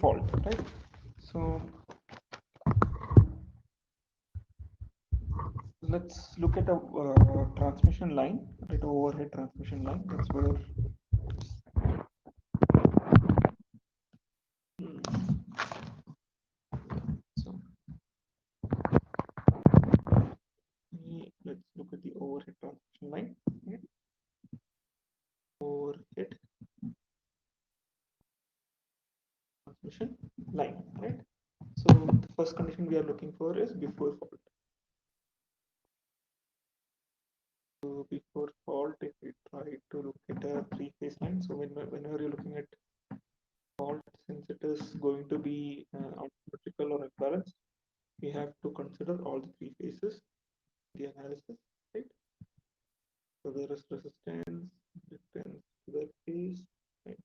fault, right? So let's look at a transmission line, right? Overhead transmission line. That's where so let's look at the overhead transmission line. Okay. Overhead transmission line, right? So the first condition we are looking for is before fault. So before fault, if we try to look at a three-phase line, so whenever you're looking at fault, since it is going to be unsymmetrical or imbalanced, we have to consider all the three phases in the analysis, right? So there is resistance, inductance, the phase, right?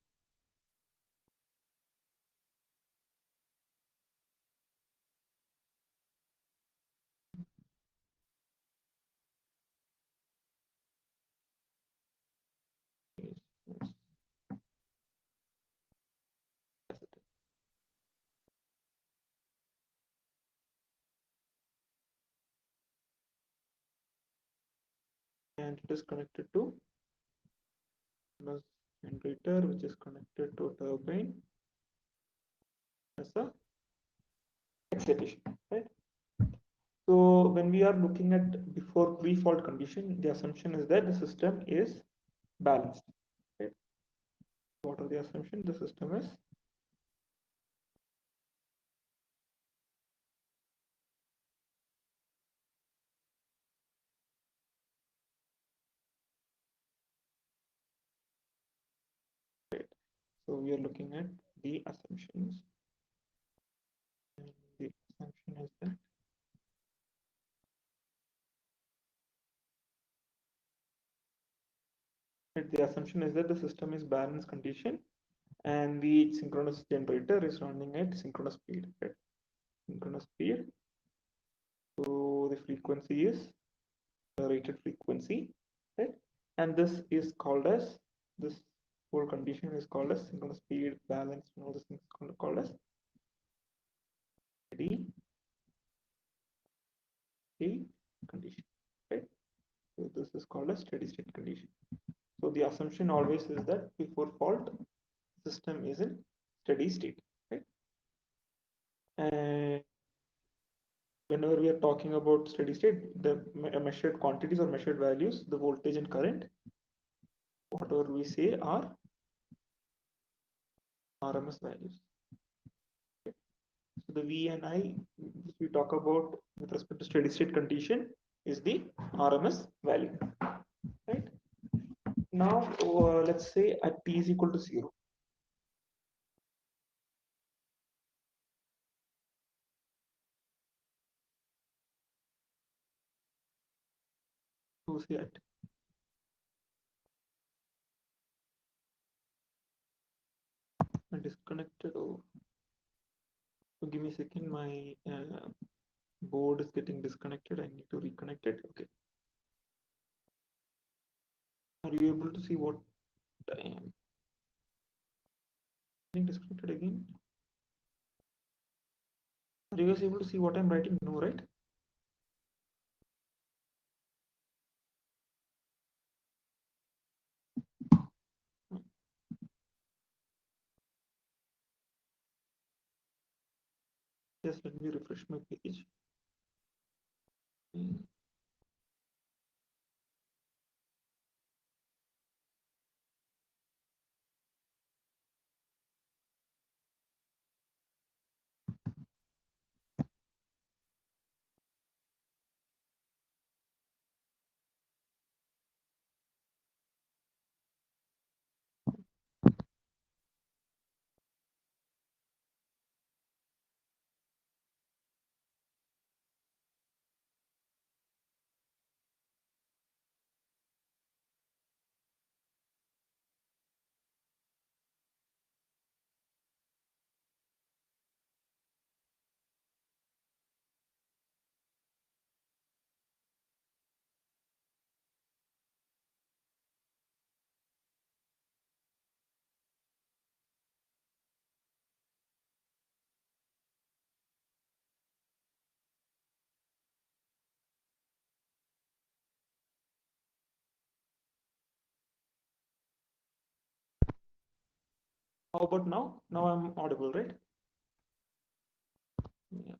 And it is connected to generator, which is connected to turbine as a excitation, right? So when we are looking at before pre-fault condition, the assumption is that the system is balanced, right? What are the assumption? The system is right. So we are looking at the assumptions. And the assumption is that the assumption is that the system is balanced condition and the synchronous generator is running at synchronous speed, right? Synchronous speed. So the frequency is the rated frequency, right? And this is called as, this whole condition is called as synchronous speed, balance, and all these things called as steady state condition, right? So this is called a steady state condition. So the assumption always is that before fault, system is in steady state, right? And whenever we are talking about steady state, the measured quantities or measured values, the voltage and current, whatever we say are RMS values. Okay. So the V and I, which we talk about with respect to steady state condition, is the RMS value, right? Now, let's say at t is equal to 0. So say at disconnected. Oh, so give me a second. My board is getting disconnected. I need to reconnect it. Okay. Are you able to see what I am getting disconnected again? Are you guys able to see what I'm writing? No, right? Just let me refresh my page. How about now? Now I'm audible, right? Yeah,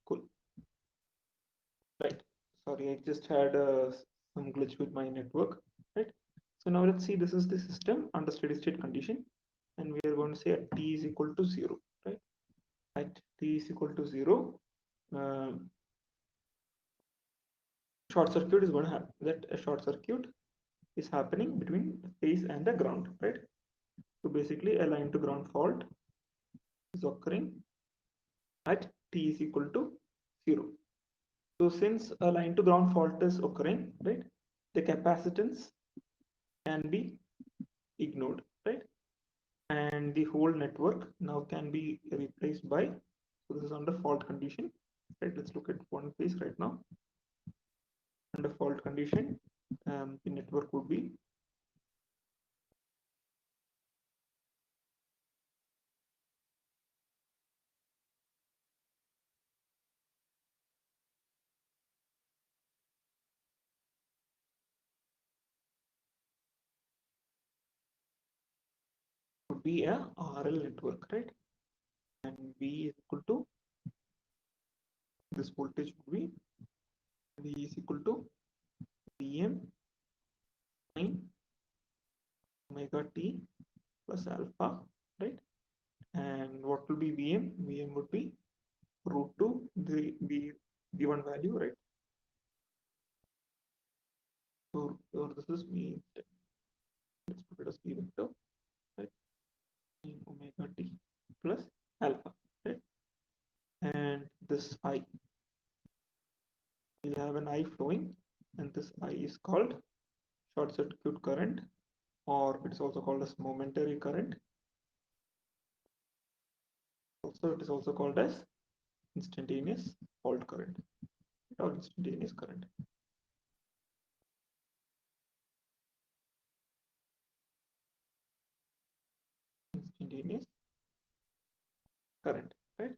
cool. Right. Sorry, I just had some glitch with my network, right? So now let's see, this is the system under steady state condition, and we are going to say at t is equal to 0, right? At t is equal to 0, short circuit is going to happen. That a short circuit is happening between the phase and the ground, right? So basically, a line to ground fault is occurring at t is equal to 0. So since a line to ground fault is occurring, right, the capacitance can be ignored, right? And the whole network now can be replaced by, so this is under fault condition, right? Let's look at one phase right now. Under fault condition, the network would be a RL network, right? And V is equal to, this voltage would be V is equal to Vm sine omega t plus alpha, right? And what will be Vm? Vm would be root 2, the given value, right? So this is V, let's put it as V vector, right? In omega t plus alpha, right? And this I, we have an I flowing, and this I is called short circuit current, or it's also called as momentary current. Also, it is also called as instantaneous fault current or instantaneous current. Instantaneous current, right?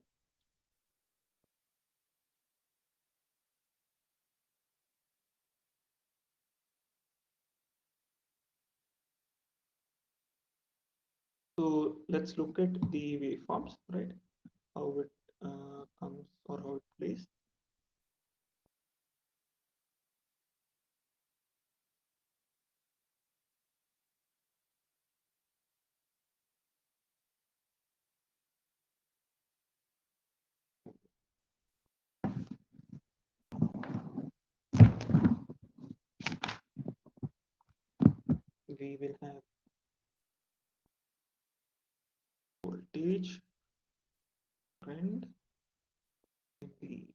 So let's look at the waveforms, right? How it comes or how it plays. We will have voltage, current, the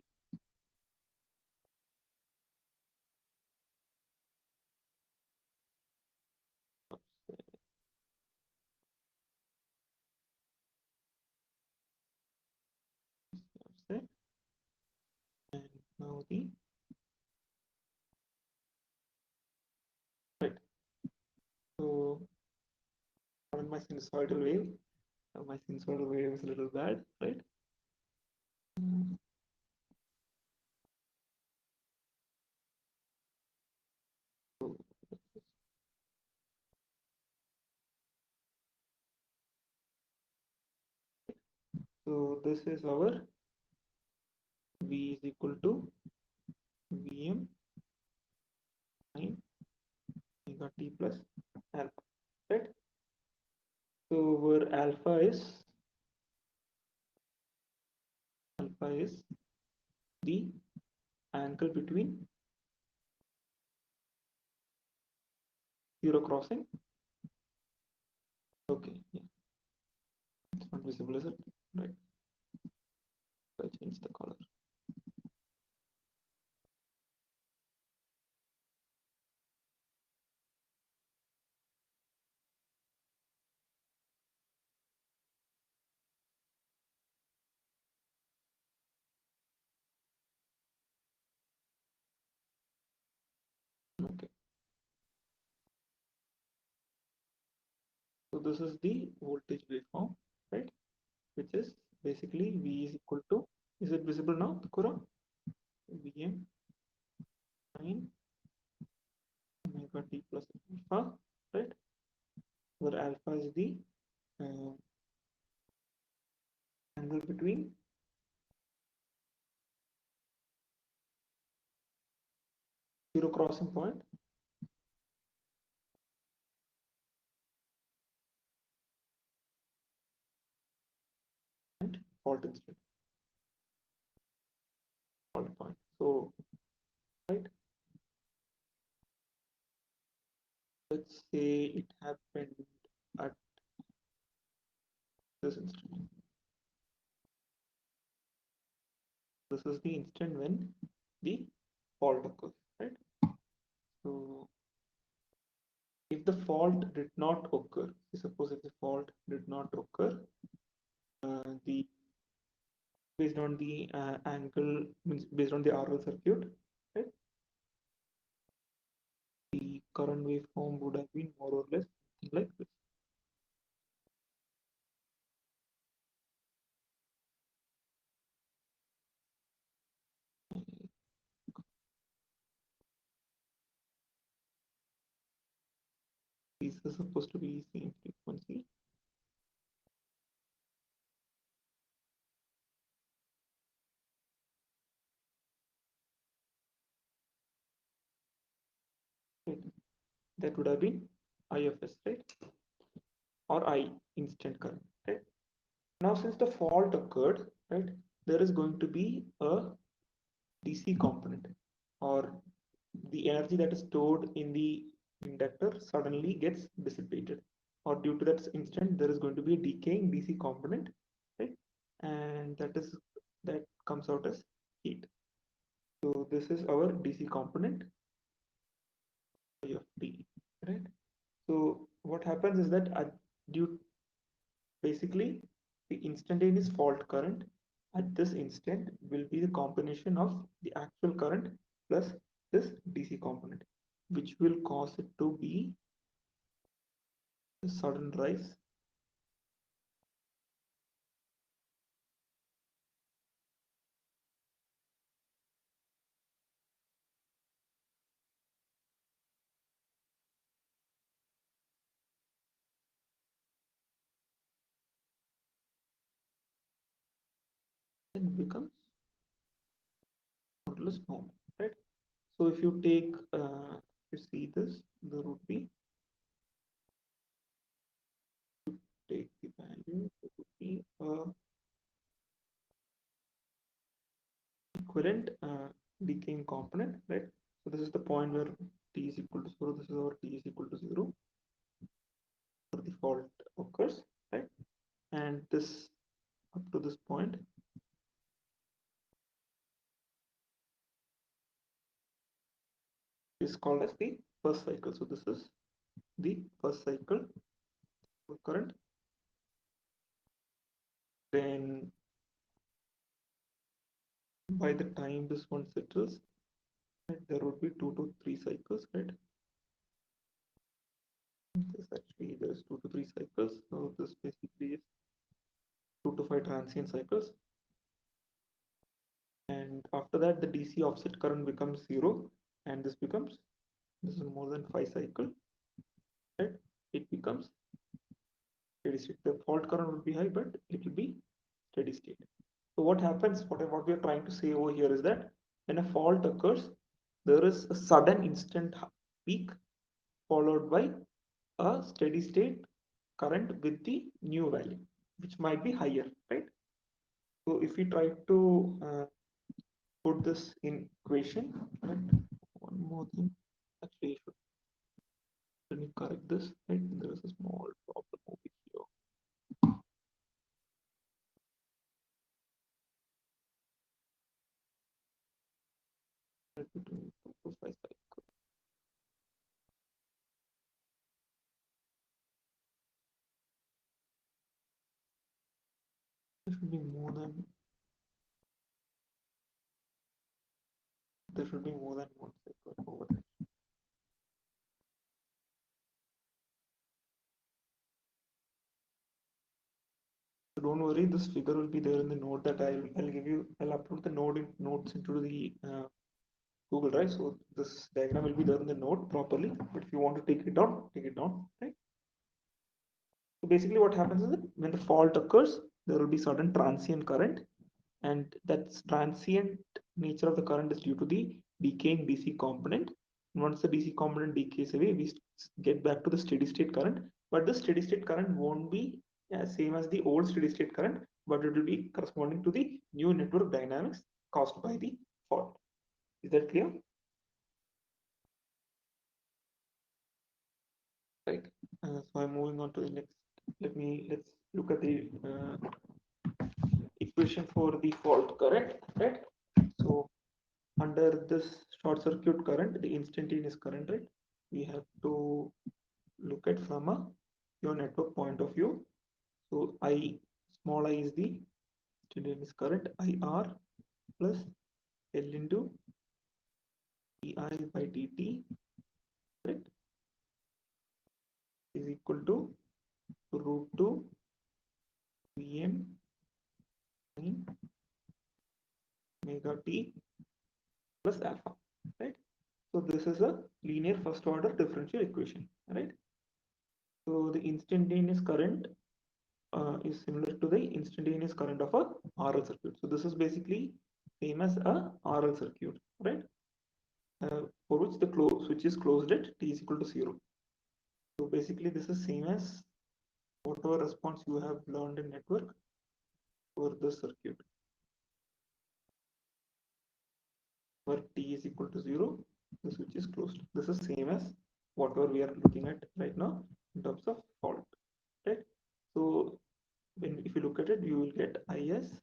offset, and now the right. So on my sinusoidal wave, my sinusoidal wave is a little bad, right? So, so this is our V is equal to Vm sine omega t plus alpha, right? So where alpha is the angle between zero crossing. Okay, yeah, it's not visible, is it? Right. So I change the color. Okay. So this is the voltage waveform, right? Which is basically V is equal to, is it visible now, Takura? Vm sine omega t plus alpha, right? Where alpha is the uh, angle between zero crossing point and fault instant fault point. So, right, let's say it happened at this instant. This is the instant when the fault occurs, right? So, if the fault did not occur, suppose if the fault did not occur, the based on the angle, means based on the RL circuit, right? The current waveform would have been more or less like this. These are supposed to be same frequency. Right? That would have been IFS, right? Or I, instant current, right? Now, since the fault occurred, right, there is going to be a DC component, or the energy that is stored in the inductor suddenly gets dissipated, or due to that instant there is going to be a decaying DC component, right? And that comes out as heat. So this is our DC component of D, right? So what happens is that due basically the instantaneous fault current at this instant will be the combination of the actual current plus this DC component, which will cause it to be a sudden rise and becomes more or less normal, right? So if you take, you see this, there would be, take the value, it would be equivalent decaying component, right? So this is the point where t is equal to 0. This is our t is equal to 0 for the fault occurs, right? And this up to this point is called as the first cycle. So this is the first cycle current. Then by the time this one settles, right, there would be 2 to 3 cycles, right? This actually there's 2 to 3 cycles. So this basically is 2 to 5 transient cycles. And after that, the DC offset current becomes 0, and this is more than 5 cycle, right? It becomes steady state. The fault current will be high, but it will be steady state. So what happens, what we are trying to say over here is that when a fault occurs, there is a sudden instant peak followed by a steady state current with the new value, which might be higher, right? So if we try to put this in equation, right? One more thing, actually, let me correct this, right? There is a small problem over here. Between 2 to 5 cycles. There should be more than there should be more than one cycle over there. So don't worry, this figure will be there in the note that I'll give you. I'll upload the notes into the Google Drive. So this diagram will be there in the note properly. But if you want to take it down, right? So basically what happens is that when the fault occurs, there will be certain transient current, and that transient nature of the current is due to the decaying DC component. And once the DC component decays away, we get back to the steady state current, but the steady state current won't be same as the old steady state current, but it will be corresponding to the new network dynamics caused by the fault. Is that clear? Right. So I'm moving on to the next. Let's look at the equation for the fault current. Right. So under this short circuit current, the instantaneous current, right? We have to look at from a your network point of view. So I, small I is the instantaneous current, IR plus L into EI by dt, right, is equal to root 2 Vm sin omega t plus alpha, right? So this is a linear first order differential equation, right? So the instantaneous current is similar to the instantaneous current of a RL circuit. So this is basically same as a RL circuit, right? For which the switch is closed at t is equal to 0. So basically this is same as whatever response you have learned in network for the circuit. Where t is equal to 0, the switch is closed. This is same as whatever we are looking at right now in terms of fault, right? So when if you look at it, you will get IS,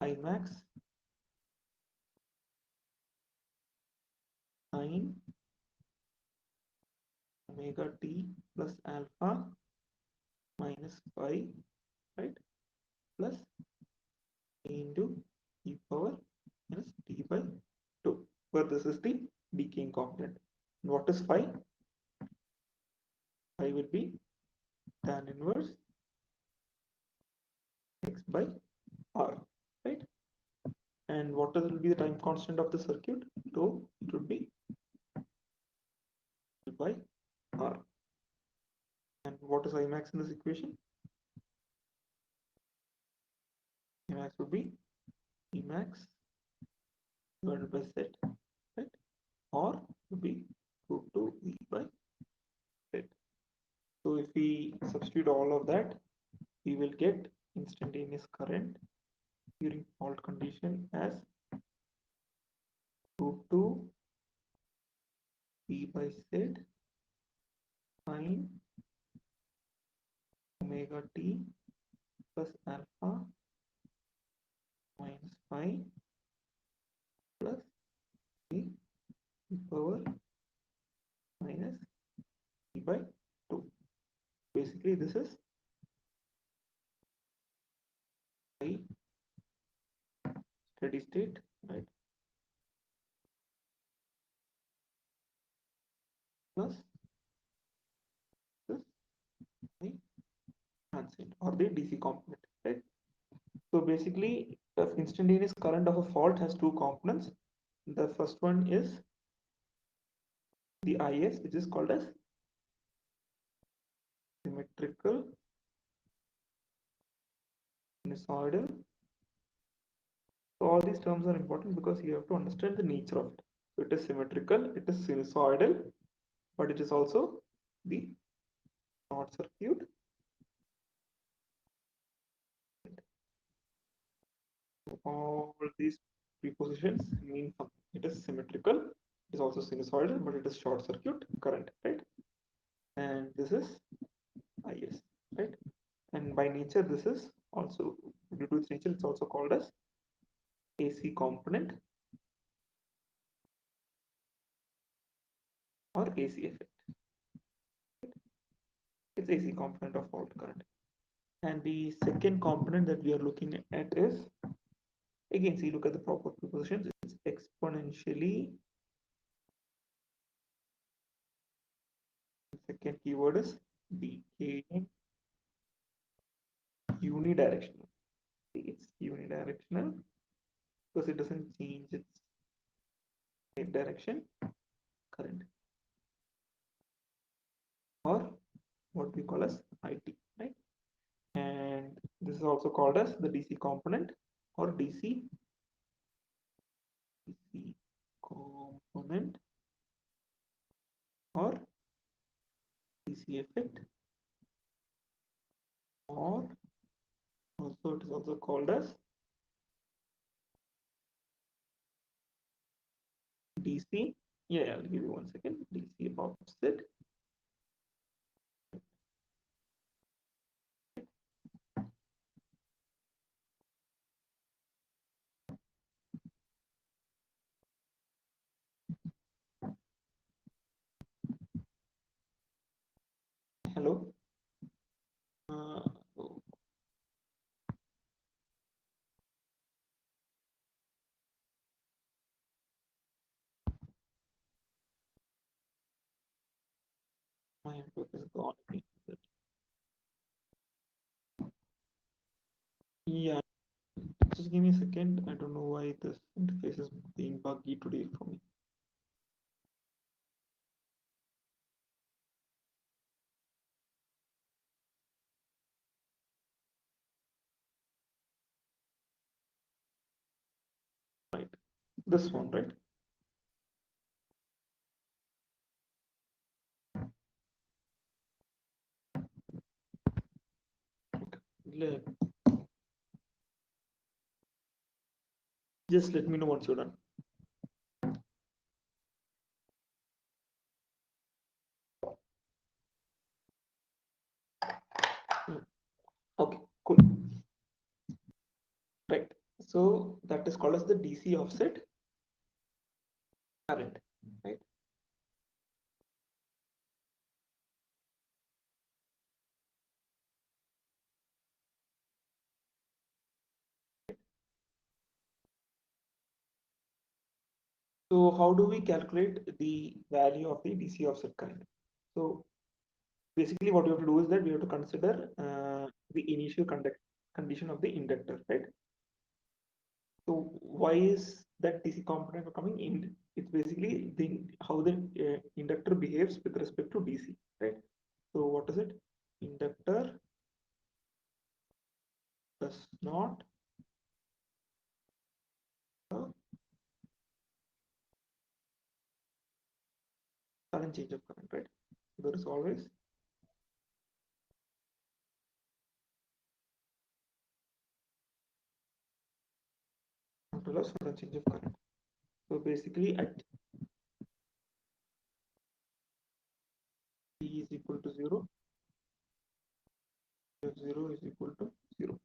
Imax, sin omega t plus alpha minus phi, right, plus into e power minus t by 2, where this is the decaying component. And what is phi? Phi will be tan inverse x by r, right? And what will be the time constant of the circuit? Tau, it would be L by r. And what is Imax in this equation? Imax would be Emax divided by Z, right? Or would be root 2 V by Z. So if we substitute all of that, we will get instantaneous current during fault condition as root 2 V by Z sin omega t plus alpha minus phi plus e power minus e by 2. Basically, this is I steady state, right, plus this I transient or the DC component, right? So basically, the instantaneous current of a fault has two components. The first one is the IS, which is called as symmetrical sinusoidal. So all these terms are important because you have to understand the nature of it. So it is symmetrical, it is sinusoidal, but it is also the short circuit. So all these prepositions mean something. It is symmetrical, it is also sinusoidal, but it is short circuit current, right? And this is IS, right? And by nature, this is also, due to its nature, it's also called as AC component or AC effect. It's AC component of fault current. And the second component that we are looking at is, again, see, look at the proper prepositions. It's exponentially. The second keyword is decaying unidirectional. It's unidirectional because it doesn't change its direction current, or what we call as IT, right? And this is also called as the DC component or DC component or DC effect, or also it is also called as DC. Yeah, I'll give you 1 second. DC offset. Hello. Oh, my network is gone. Yeah, just give me a second. I don't know why this interface is being buggy today for me. Right. This one, right? Okay. Just let me know once you're done. Okay, cool. Right. So that is called as the DC offset current, right? So how do we calculate the value of the DC offset current? So basically what we have to do is that we have to consider the initial condition of the inductor, right? So why is that DC component coming in? It's basically how the inductor behaves with respect to DC, right? So what is it? Inductor does not sudden change of current, right? There is always control of sudden change of current. So basically at t is equal to 0, f 0 is equal to 0.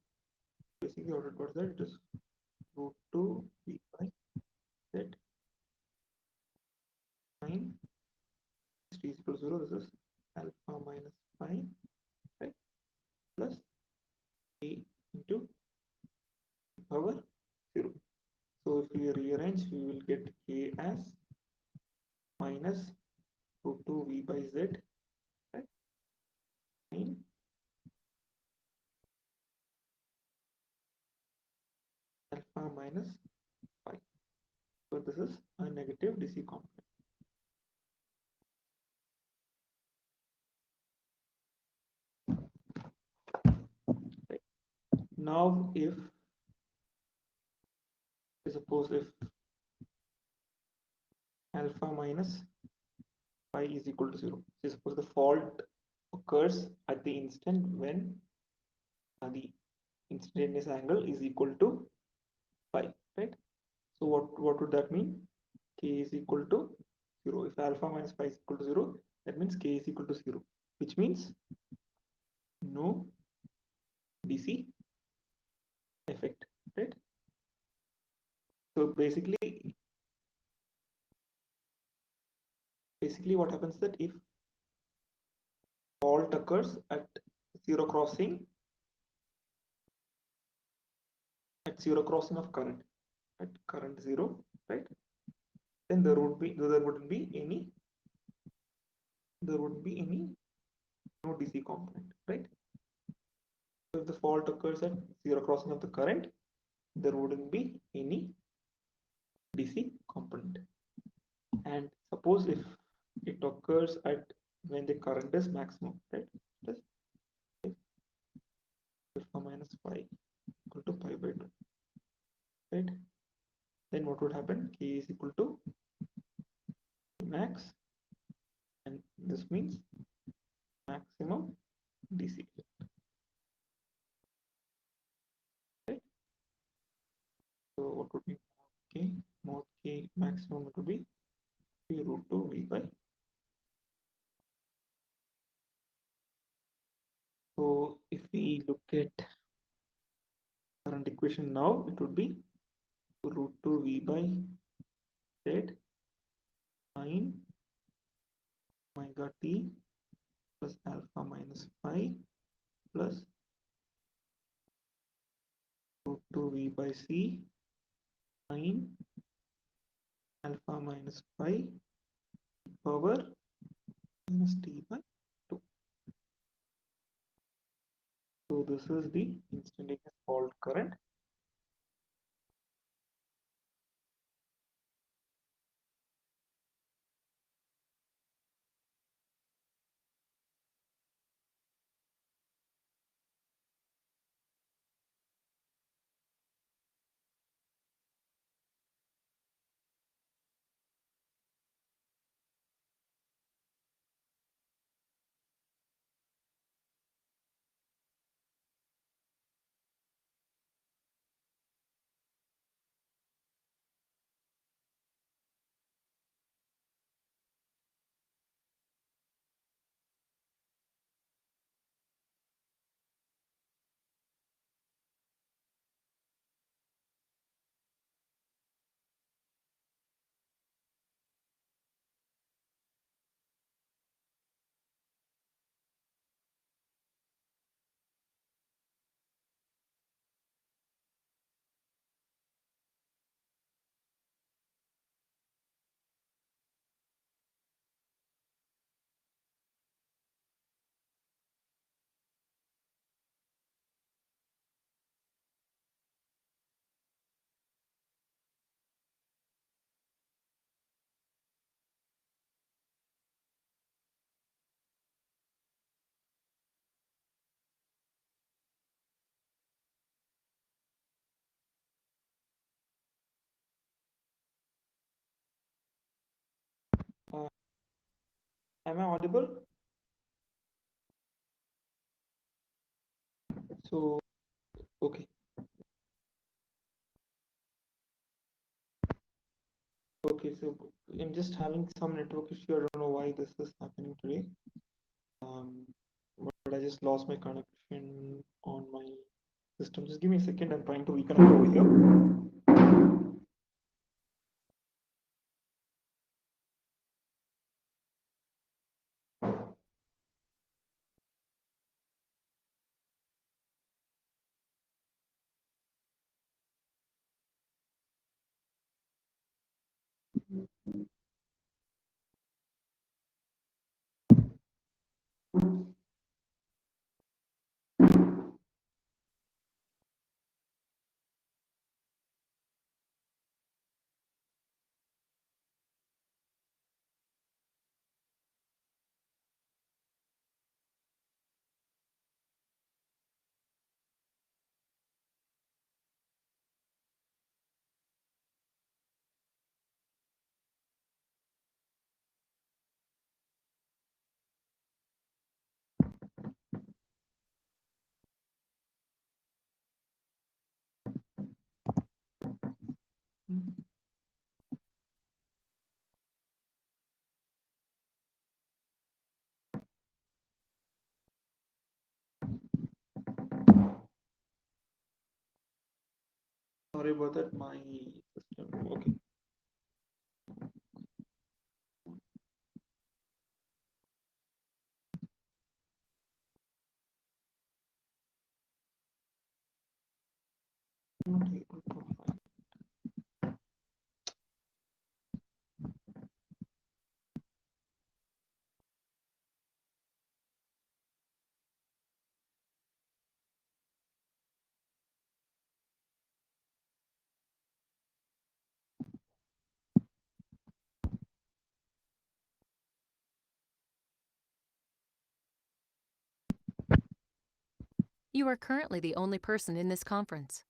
Basically what it was that it is root 2 b by z sine t is equal to 0. This is alpha minus phi, right? Plus a into power 0. So if we rearrange, we will get k as minus root 2 v by z, right? Sine alpha minus phi. So this is a negative DC component. Right. Now if suppose if alpha minus phi is equal to 0, so suppose the fault occurs at the instant when the instantaneous angle is equal to phi, right? So what would that mean? K is equal to 0. If alpha minus phi is equal to 0, that means k is equal to 0, which means no DC effect, right? So basically what happens that if fault occurs at zero crossing of current at current 0, right? Then there wouldn't be any no DC component, right? So if the fault occurs at zero crossing of the current, there wouldn't be any DC component. And suppose if it occurs at when the current is maximum, right? plus alpha minus phi equal to pi by 2, right? Then what would happen? K is equal to max, and this means maximum DC, right? So what would be K? Mod K maximum would be root 2 V by. So if we look at current equation now, it would be root 2 V by Z sine omega t plus alpha minus phi plus root 2 V by C sine alpha minus phi power minus t by 2. So this is the instantaneous fault current. Uh, am I audible? So okay, okay. So I'm just having some network issue. I don't know why this is happening today. Um, but I just lost my connection on my system. Just give me a second. I'm trying to reconnect over here. Sorry about that. My system. Okay. Not able to find. You are currently the only person in this conference.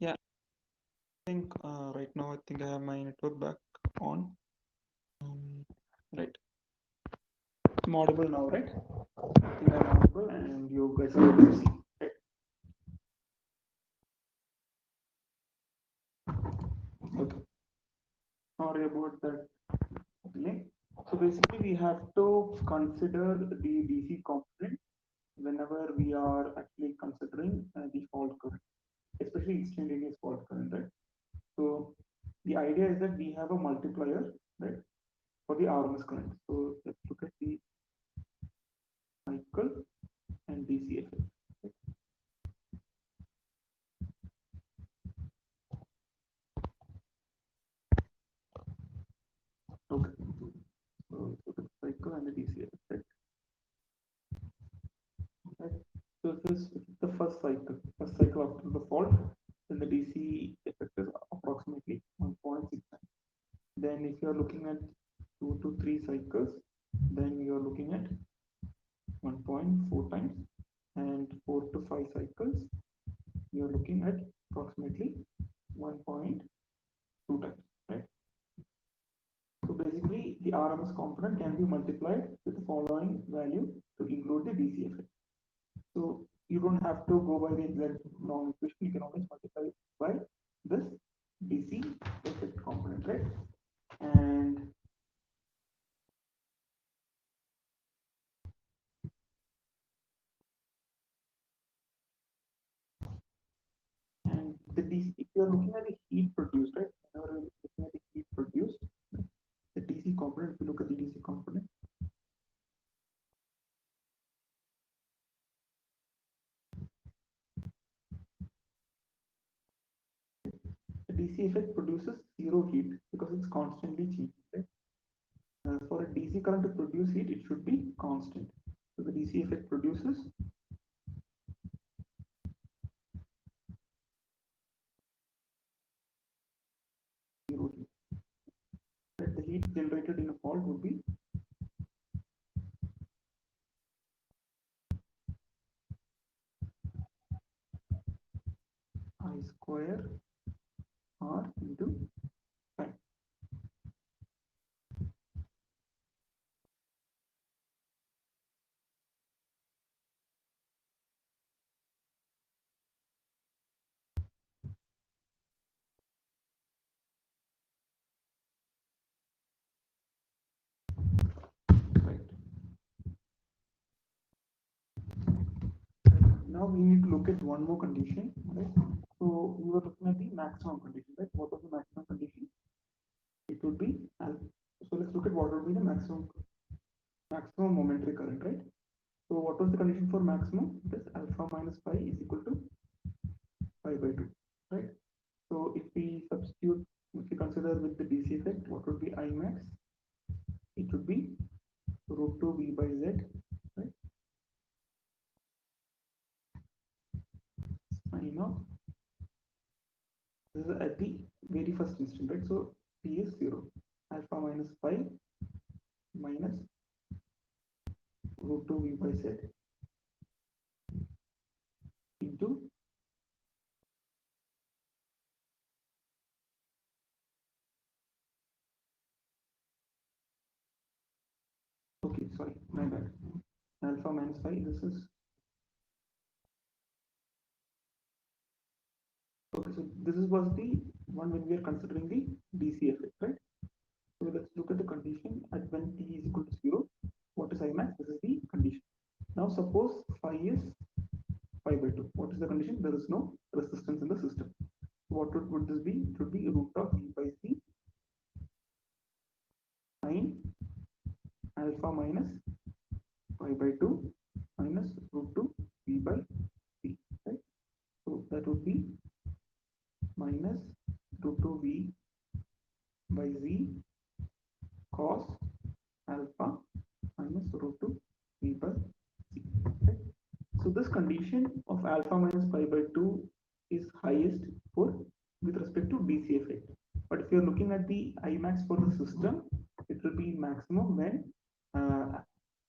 Yeah, I think right now I think I have my network back on. Right, I'm audible now, right? I think I'm audible and you guys are able to see. Right. Okay. Sorry about that delay. So basically, we have to consider the DC component whenever we are actually considering the fault current, especially instantaneous fault current, right? So the idea is that we have a multiplier, right, for the RMS current. So let's look at the cycle and DC effect. Right? Okay. So look at the cycle and the DC effect. Right? Right. So this is the first cycle after the fault, then the DC effect is approximately 1.6. Then if you are looking at 2 to 3 cycles, then you are looking at 1.4 times, and 4 to 5 cycles, you are looking at approximately 1.2 times, right? So basically, the RMS component can be multiplied with the following value to include the DC effect. So you don't have to go by the exact norm equation. You can always multiply it by this DC effect component, right? And the DC, if you are looking at the heat produced, right? Whenever you're looking at the heat produced, the DC component, if you look at the DC component, the DC effect produces zero heat because it's constantly changing, right? For a DC current to produce heat, it should be constant. So the DC effect produces zero heat. Right? The heat generated in a fault would be I square R into time. Right. Now we need to look at one more condition, right? So we were looking at the maximum condition, right? What was the maximum condition? It would be alpha. So let's look at what would be the maximum momentary current, right? So what was the condition for maximum? It is alpha minus pi is equal to pi by 2, right? So if we substitute, if we consider with the DC effect, what would be I max? It would be root 2 V by Z, right? I know this is at the very first instant, right? So P is 0. Alpha minus pi minus root 2 V by Z into, okay, sorry, my bad. Alpha minus pi, this is, okay, so this is was the one when we are considering the DC effect, right? So let's look at the condition at when t is equal to 0. What is Imax? This is the condition. Now suppose phi is pi by 2. What is the condition? There is no resistance in the system. What would this be? It would be root of v by c sine alpha minus pi by 2 minus root 2 v by c. Right? So that would be minus root 2 v by z cos alpha minus root 2 v by c. Right? So this condition of alpha minus pi by 2 is highest for with respect to DC effect. But if you're looking at the Imax for the system, it will be maximum when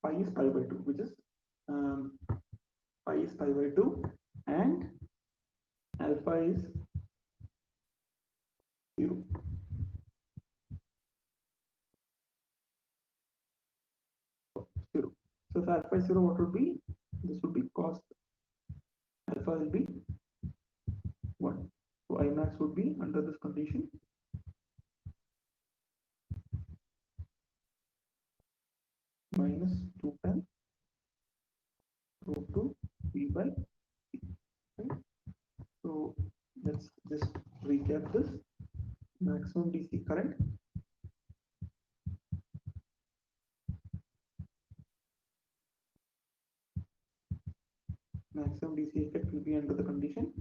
pi is pi by 2, which is pi is pi by 2 and alpha is 0. So if alpha is 0, what would be? This would be cos alpha will be 1. So Imax would be under this condition minus 2 times root 2 v by c. Right? So let's just recap this. Maximum DC current maximum DC effect will be under the condition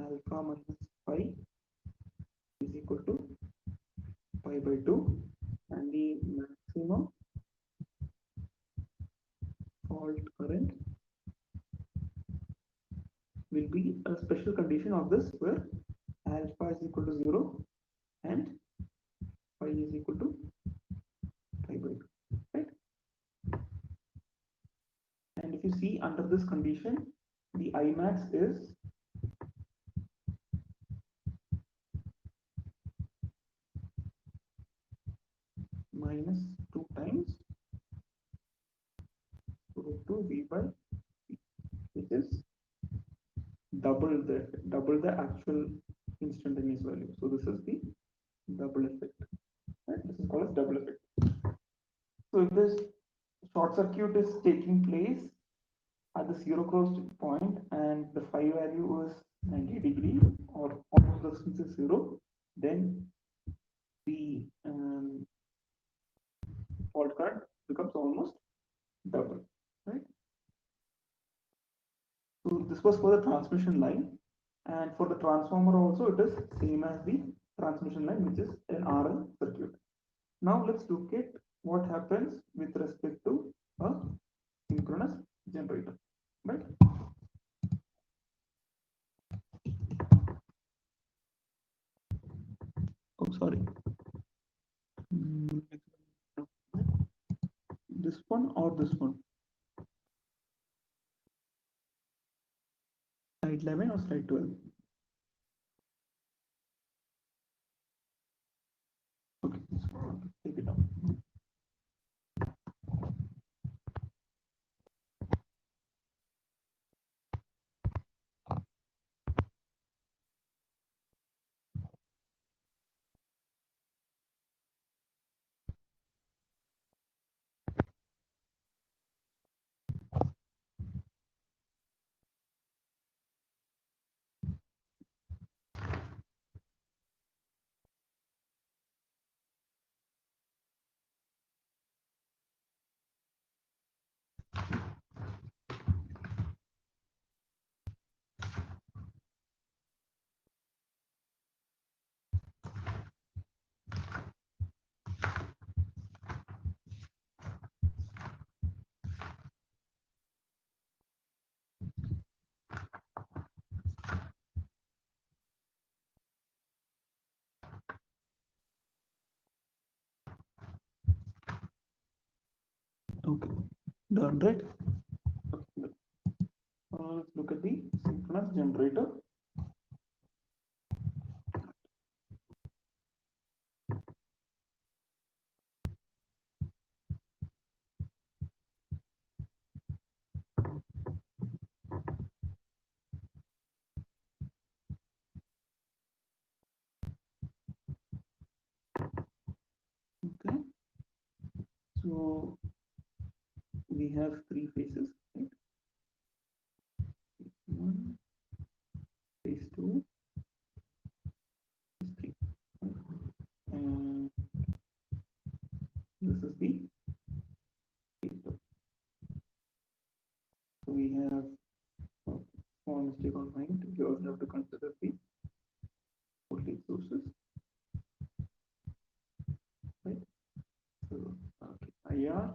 alpha minus pi is equal to pi by 2, and the maximum fault current will be a special condition of this where alpha is equal to 0 and pi is equal to pi by 2, right? And if you see under this condition, the Imax is minus 2 times root 2 v by c, which is double the actual instantaneous value. So this is the double effect. Right? This is called as double effect. So if this short circuit is taking place at the zero cross point and the phi value is 90 degree or almost the distance is 0, then the fault current becomes almost double, right? So this was for the transmission line, and for the transformer also it is same as the transmission line, which is an RL circuit. Now let's look at what happens with respect to a synchronous generator, right? Oh, sorry. This one or this one? Slide 11 or slide 12? Okay, take it down. Okay, done, right? Okay. Let's look at the synchronous generator. So we have three phases, right? One, phase two, phase three. And this is the phase two. So we have a small mistake on mind. We also have to consider the voltage sources, right? So IR,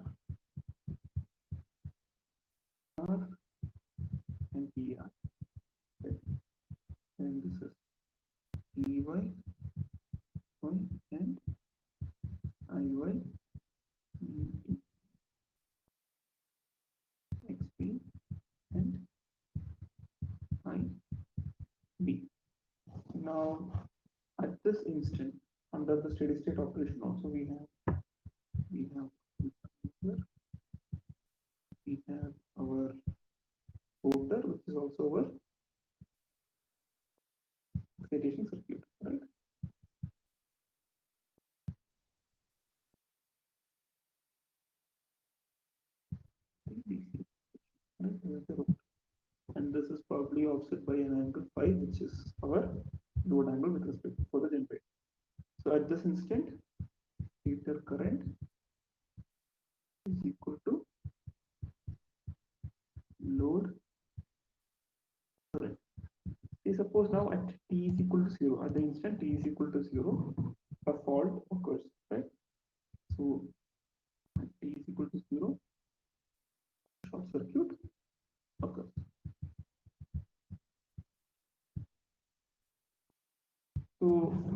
R, and PR, right? And this is EY, and IY, XP, and IB. Now, at this instant, under the steady state operation, also we have here, we have our folder, which is also our excitation circuit, right? DC, right? And this is probably offset by an angle phi, which is our load angle with respect to the generator. So at this instant, stator current is equal to load current. Suppose now at t is equal to 0, at the instant t is equal to 0, a fault occurs, right? So at t is equal to 0, short circuit occurs. So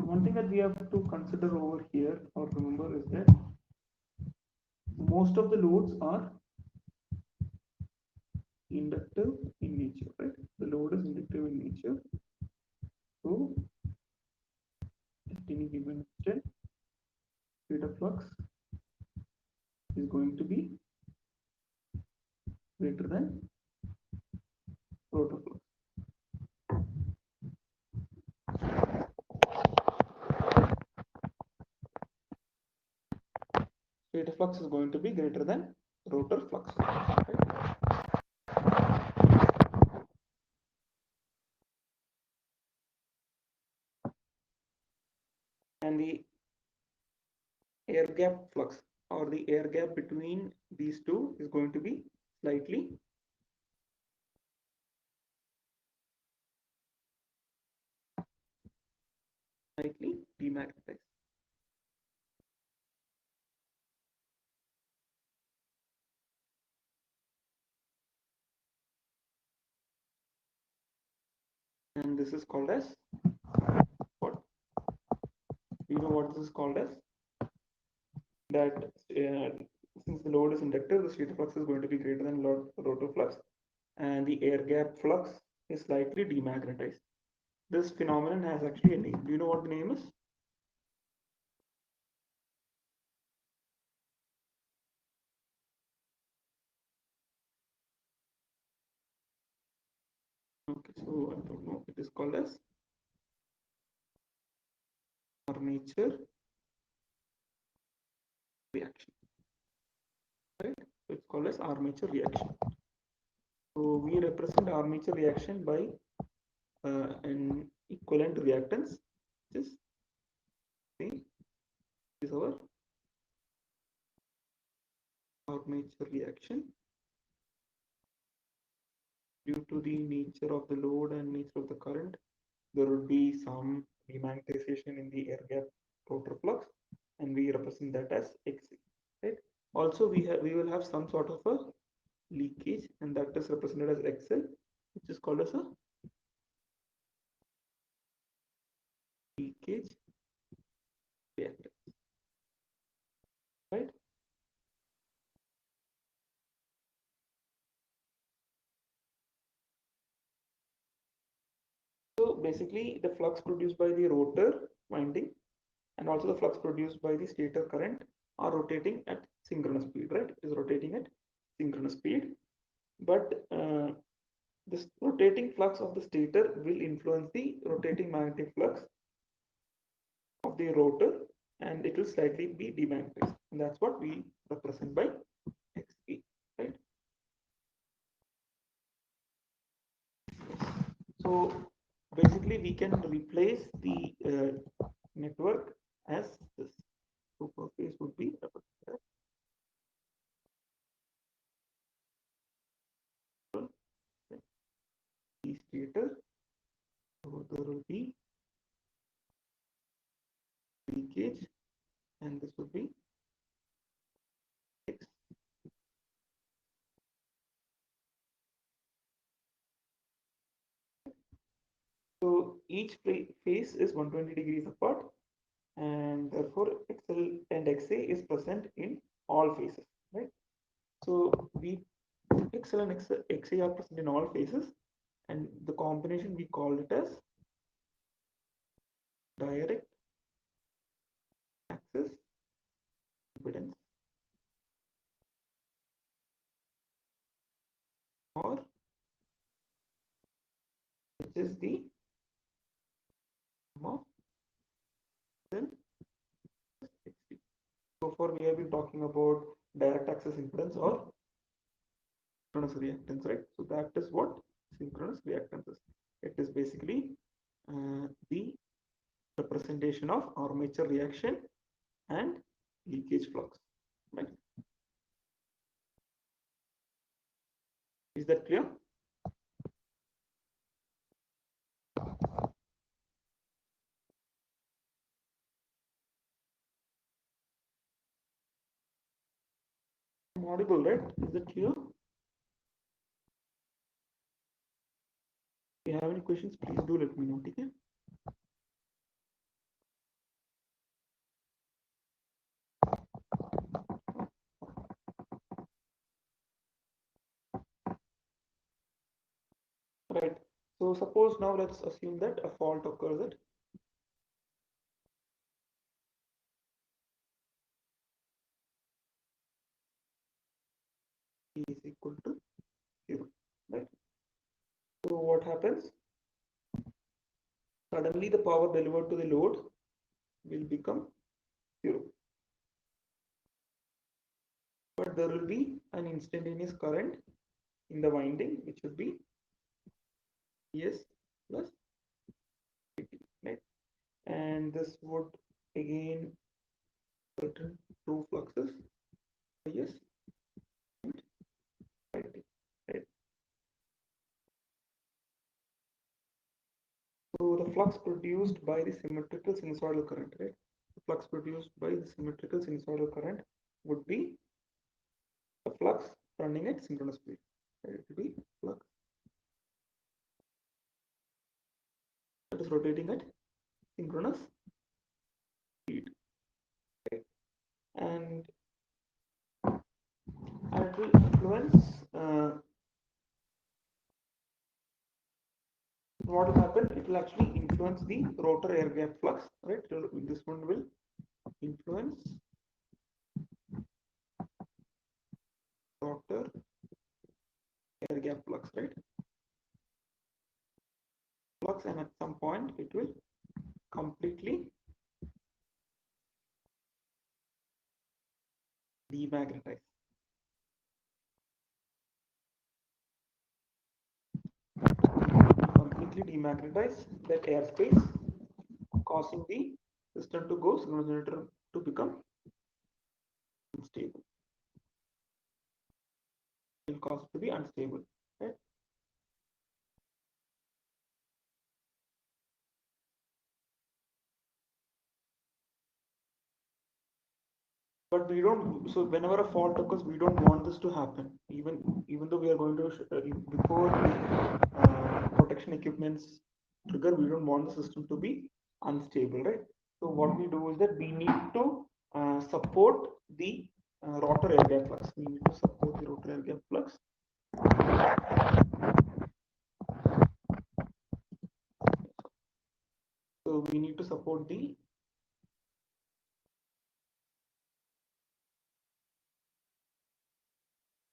one thing that we have to consider over here or remember is that most of the loads are inductive in nature, right? The load is inductive in nature. So at any given instant, rate of flux is going to be greater than rotor flux. Rate of flux is going to be greater than rotor flux. Right? And the air gap flux or the air gap between these two is going to be slightly demagnetized. And this is called as what? You know what this is called as? That since the load is inductive, the stator flux is going to be greater than rotor flux, and the air gap flux is slightly demagnetized. This phenomenon has actually a name. Do you know what the name is? Okay, so I don't know. It is called as armature reaction. Right? So it's called as armature reaction. So we represent armature reaction by an equivalent reactance, which is our armature reaction. Due to the nature of the load and nature of the current, there would be some demagnetization in the air gap rotor flux, and we represent that as Xc. Right? Also, we will have some sort of a leakage, and that is represented as XL, which is called as a leakage reactance. Right? So basically, the flux produced by the rotor winding and also the flux produced by the stator current are rotating at synchronous speed, right? It is rotating at synchronous speed, but this rotating flux of the stator will influence the rotating magnetic flux of the rotor, and it will slightly be demagnetized, and that's what we represent by XE, right? So basically we can replace the network as this. Super phase would be represented as stator. So there will be leakage, and this would be X. So each phase is 120 degrees apart, and therefore XL and XA is present in all phases, right? So XL and XA are present in all phases, and the combination we call it as direct access impedance, or which is the sum of XL plus XC. So far we have been talking about direct access impedance or synchronous reactance, right? So that is what synchronous reactance is. It is basically the representation of armature reaction and leakage flux, right? Is that clear? I'm audible, right? Is that clear? If you have any questions, please do let me know. Okay? Right. So suppose now let's assume that a fault occurs at T is equal to 0, right? So what happens? Suddenly the power delivered to the load will become 0. But there will be an instantaneous current in the winding, which would be PS plus PT, right? And this would again certain true fluxes, IS and IT, right? So the flux produced by the symmetrical sinusoidal current, right? The flux produced by the symmetrical sinusoidal current would be the flux running at synchronous speed. Right? It will be flux that is rotating at synchronous speed, right? And it will influence what will happen. It will actually influence the rotor air gap flux, right? This one will influence rotor air gap flux, right? Flux, and at some point it will completely demagnetize. Completely demagnetize that airspace, causing the system to go synchronous generator to become unstable. It will cause it to be unstable, right? But we don't. So whenever a fault occurs, we don't want this to happen. Even though we are going to before protection equipments trigger, we don't want the system to be unstable, right? So what we do is that we need to support the rotor air gap flux. We need to support the rotor air gap flux. So we need to support the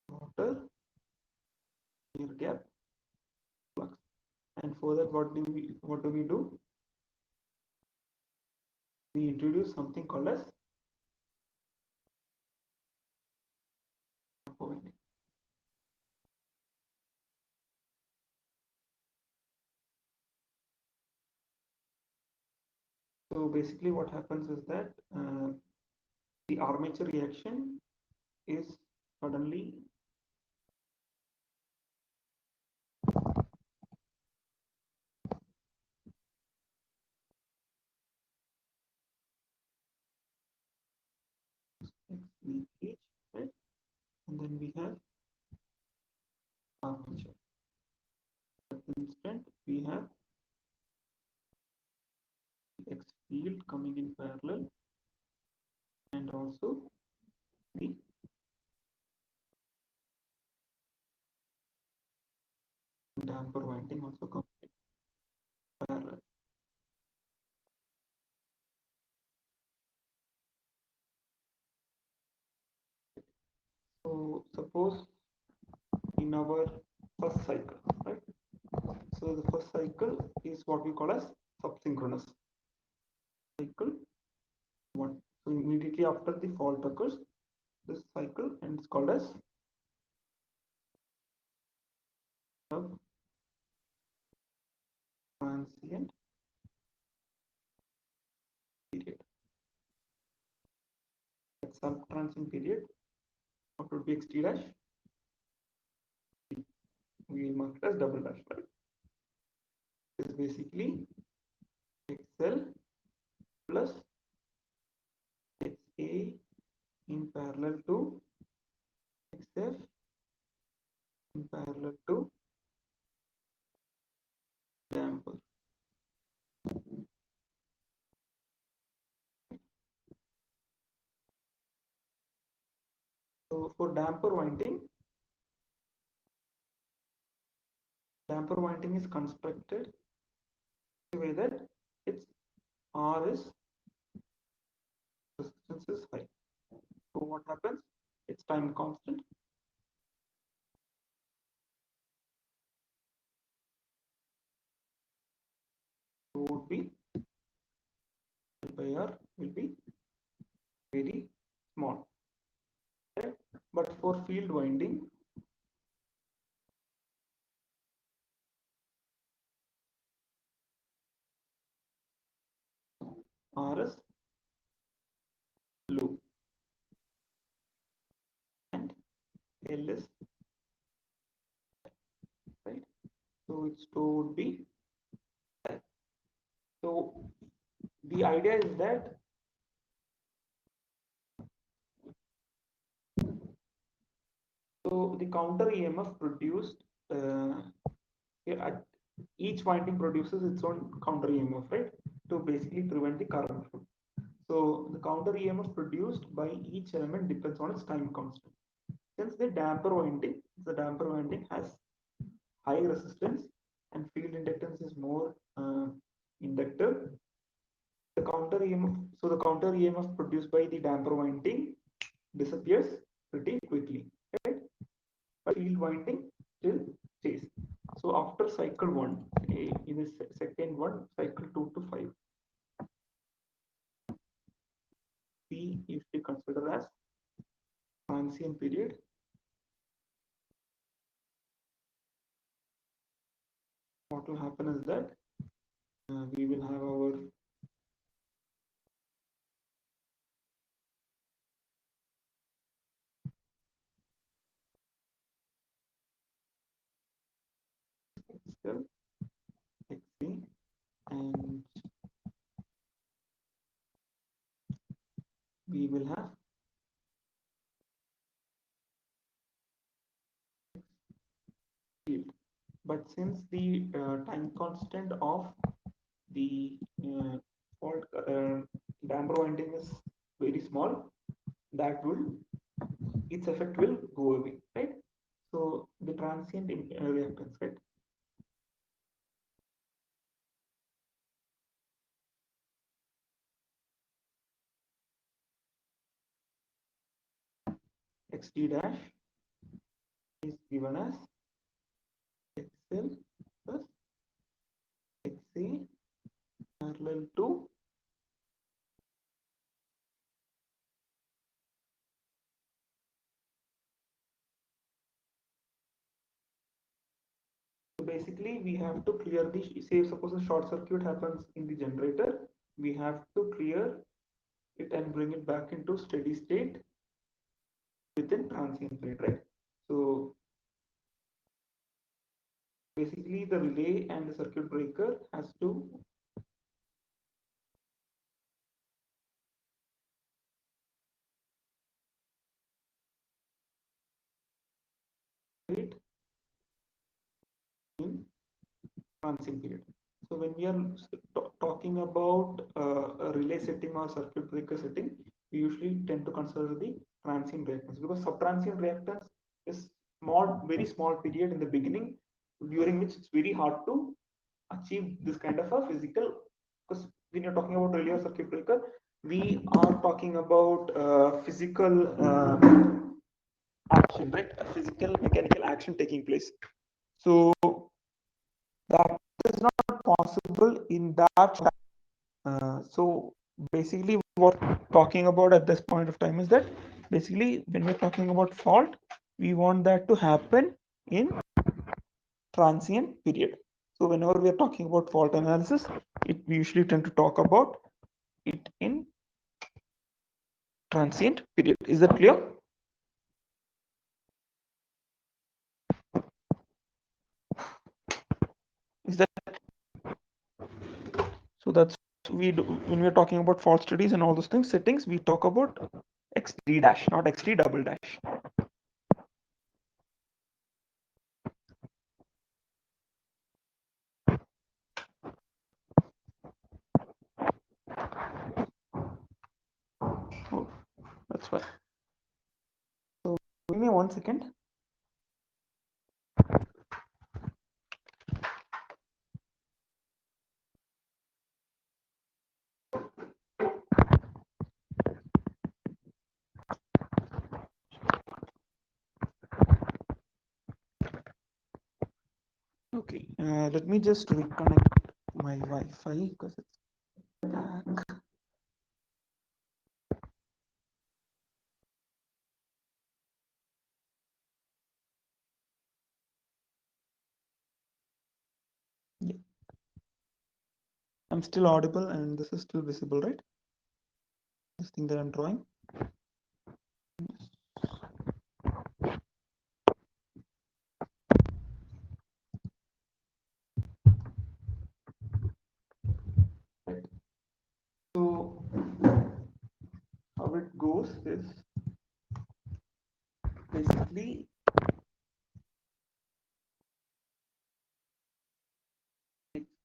rotor air gap flux. And for that, what do we do? we introduce something called as damper winding. So basically what happens is that the armature reaction is suddenly leakage, right? And then we have armature. At the instant we have X field coming in parallel and also the damper winding also comes in parallel. So suppose in our first cycle, right? So the first cycle is what we call as subsynchronous cycle one. So immediately after the fault occurs, this cycle, and it's called as transient period. At some transient period, what would be xt dash? We will mark it as double dash, right? This is basically xl plus xa in parallel to xf in parallel to damper. So for damper winding is constructed in a way that its R is resistance is high. So what happens? Its time constant would be by R will be very small. Okay? But for field winding, R is low and L is right. So its toe would be high. So the idea is that the counter EMF produced at each winding produces its own counter EMF, right? To basically prevent the current flow. So the counter EMF produced by each element depends on its time constant. Since the damper winding has high resistance and field inductance is more inductive, the counter EMF, so the counter EMF produced by the damper winding disappears pretty quickly, right? But field winding still stays. So after cycle 1, in the second one, cycle 2 to 5, P is to consider as transient period. What will happen is that we will have our XL, XC, and we will have field. But since the time constant of the fault damper winding is very small, that will its effect will go away, right? So the transient reactance, right? Xt dash is given as xl plus xc parallel to basically we have to clear the, say suppose a short circuit happens in the generator, we have to clear it and bring it back into steady state within transient period, right? So basically the relay and the circuit breaker has to wait in transient period. So when we are talking about a relay setting or circuit breaker setting, we usually tend to consider the transient reactance, because subtransient reactance is small, very small period in the beginning, during which it's very hard to achieve this kind of a physical. Because when you're talking about relay or circuit breaker, we are talking about physical action, right? A physical mechanical action taking place. So that is not possible in that. So basically what we're talking about at this point of time is that basically when we're talking about fault, we want that to happen in transient period. So whenever we are talking about fault analysis, we usually tend to talk about it in transient period. Is that clear? Is that so? That's we do when we're talking about fault studies and all those things settings. We talk about x3 dash, not x3 double dash. Oh, that's why. So give me 1 second. Okay, let me just reconnect my Wi-Fi because it's back. Yeah. I'm still audible and this is still visible, right? This thing that I'm drawing. Right. So how it goes is basically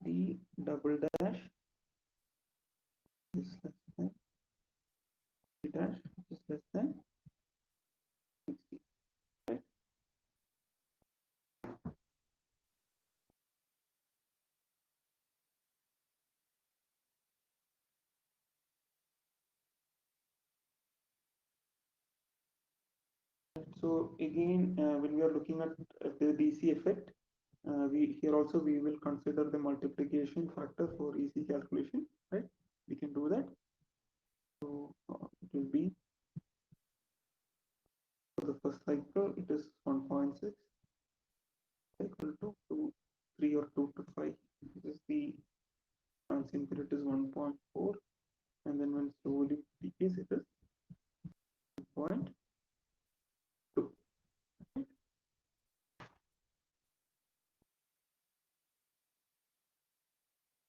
the double dash is less than dash is less than 60, right? So again, when we are looking at the DC effect, we here also we will consider the multiplication factor for EC calculation, right? We can do that. So it will be for the first cycle, it is 1.6 equal to 2, 3 or 2 to 5. This is the transient period is 1.4, and then when slowly decrease, it is 1.2.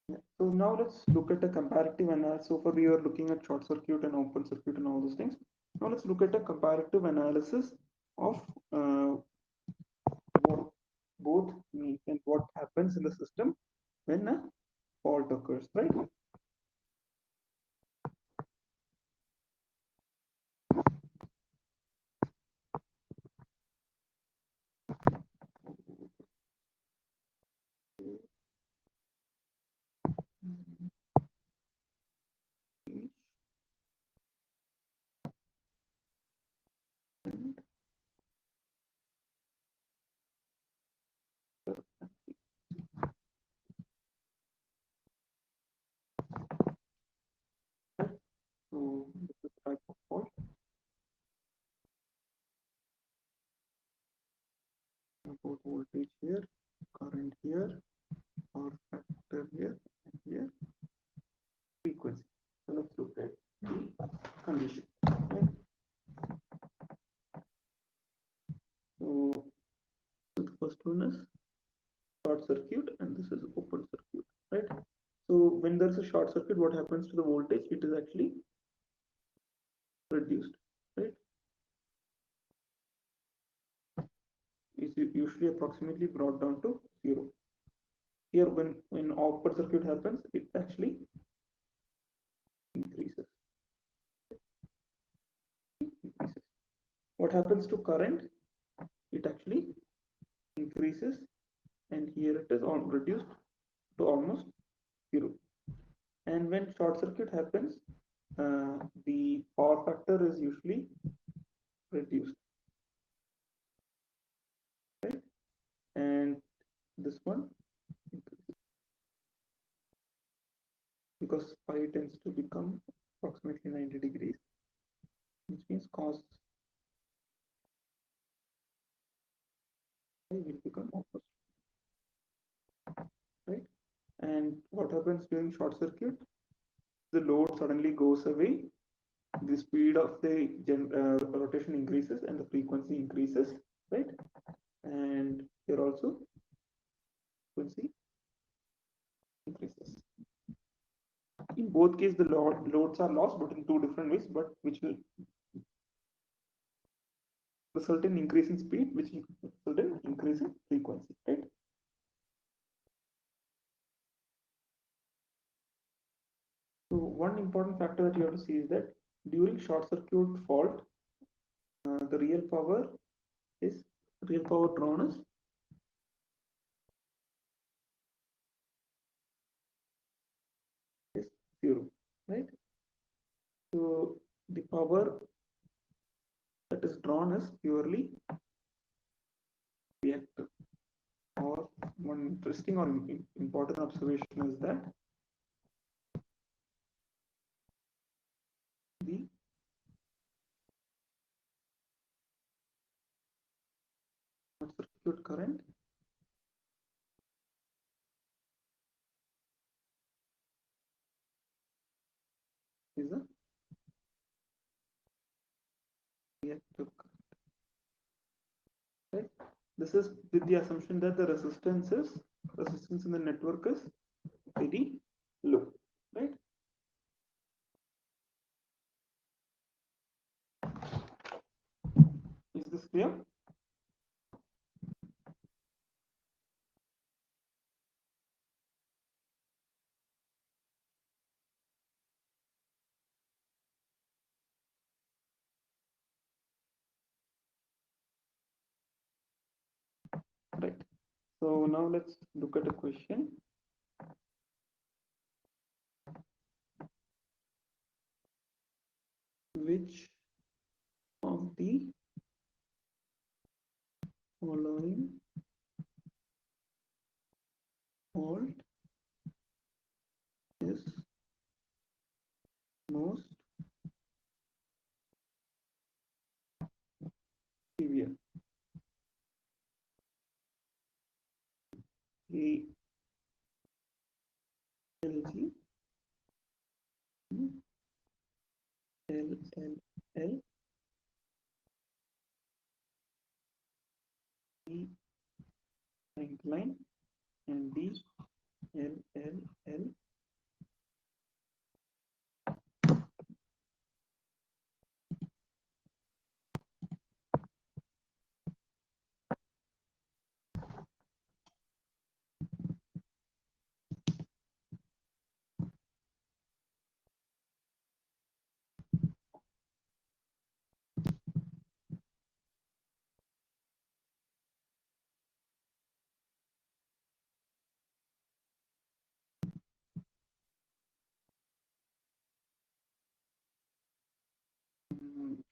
Yeah. So now let's look at a comparative analysis. So far we were looking at short circuit and open circuit and all those things. Now let's look at a comparative analysis of what both mean and what happens in the system when a fault occurs, right? So this is the type of fault. About voltage here. current here, power factor here, and here, frequency. So let's look at the condition. Okay. So the first one is short circuit, and this is open circuit, right? So when there's a short circuit, what happens to the voltage? It is actually reduced, right? It's usually approximately brought down to 0. Here, when open circuit happens, it actually increases. What happens to current? It actually increases, and here it is on reduced to almost 0. And when short circuit happens, the power factor is usually reduced, right? And this one, because phi tends to become approximately 90 degrees, which means cos phi will become opposite, right? And what happens during short circuit? The load suddenly goes away, the speed of the rotation increases and the frequency increases, right? And here also frequency increases. In both cases, the loads are lost, but in two different ways, but which will result in increase in speed, which will result in increase in frequency, right? So one important factor that you have to see is that during short circuit fault, the real power drawn is 0, right? So the power that is drawn is purely reactive. Or one interesting or important observation is that the circuit current is a reactive current, right? This is with the assumption that the resistance in the network is very low, right? Is this clear? Right. So now let's look at a question. Which of the following fault is most severe? A L G L L L E incline and D L L L.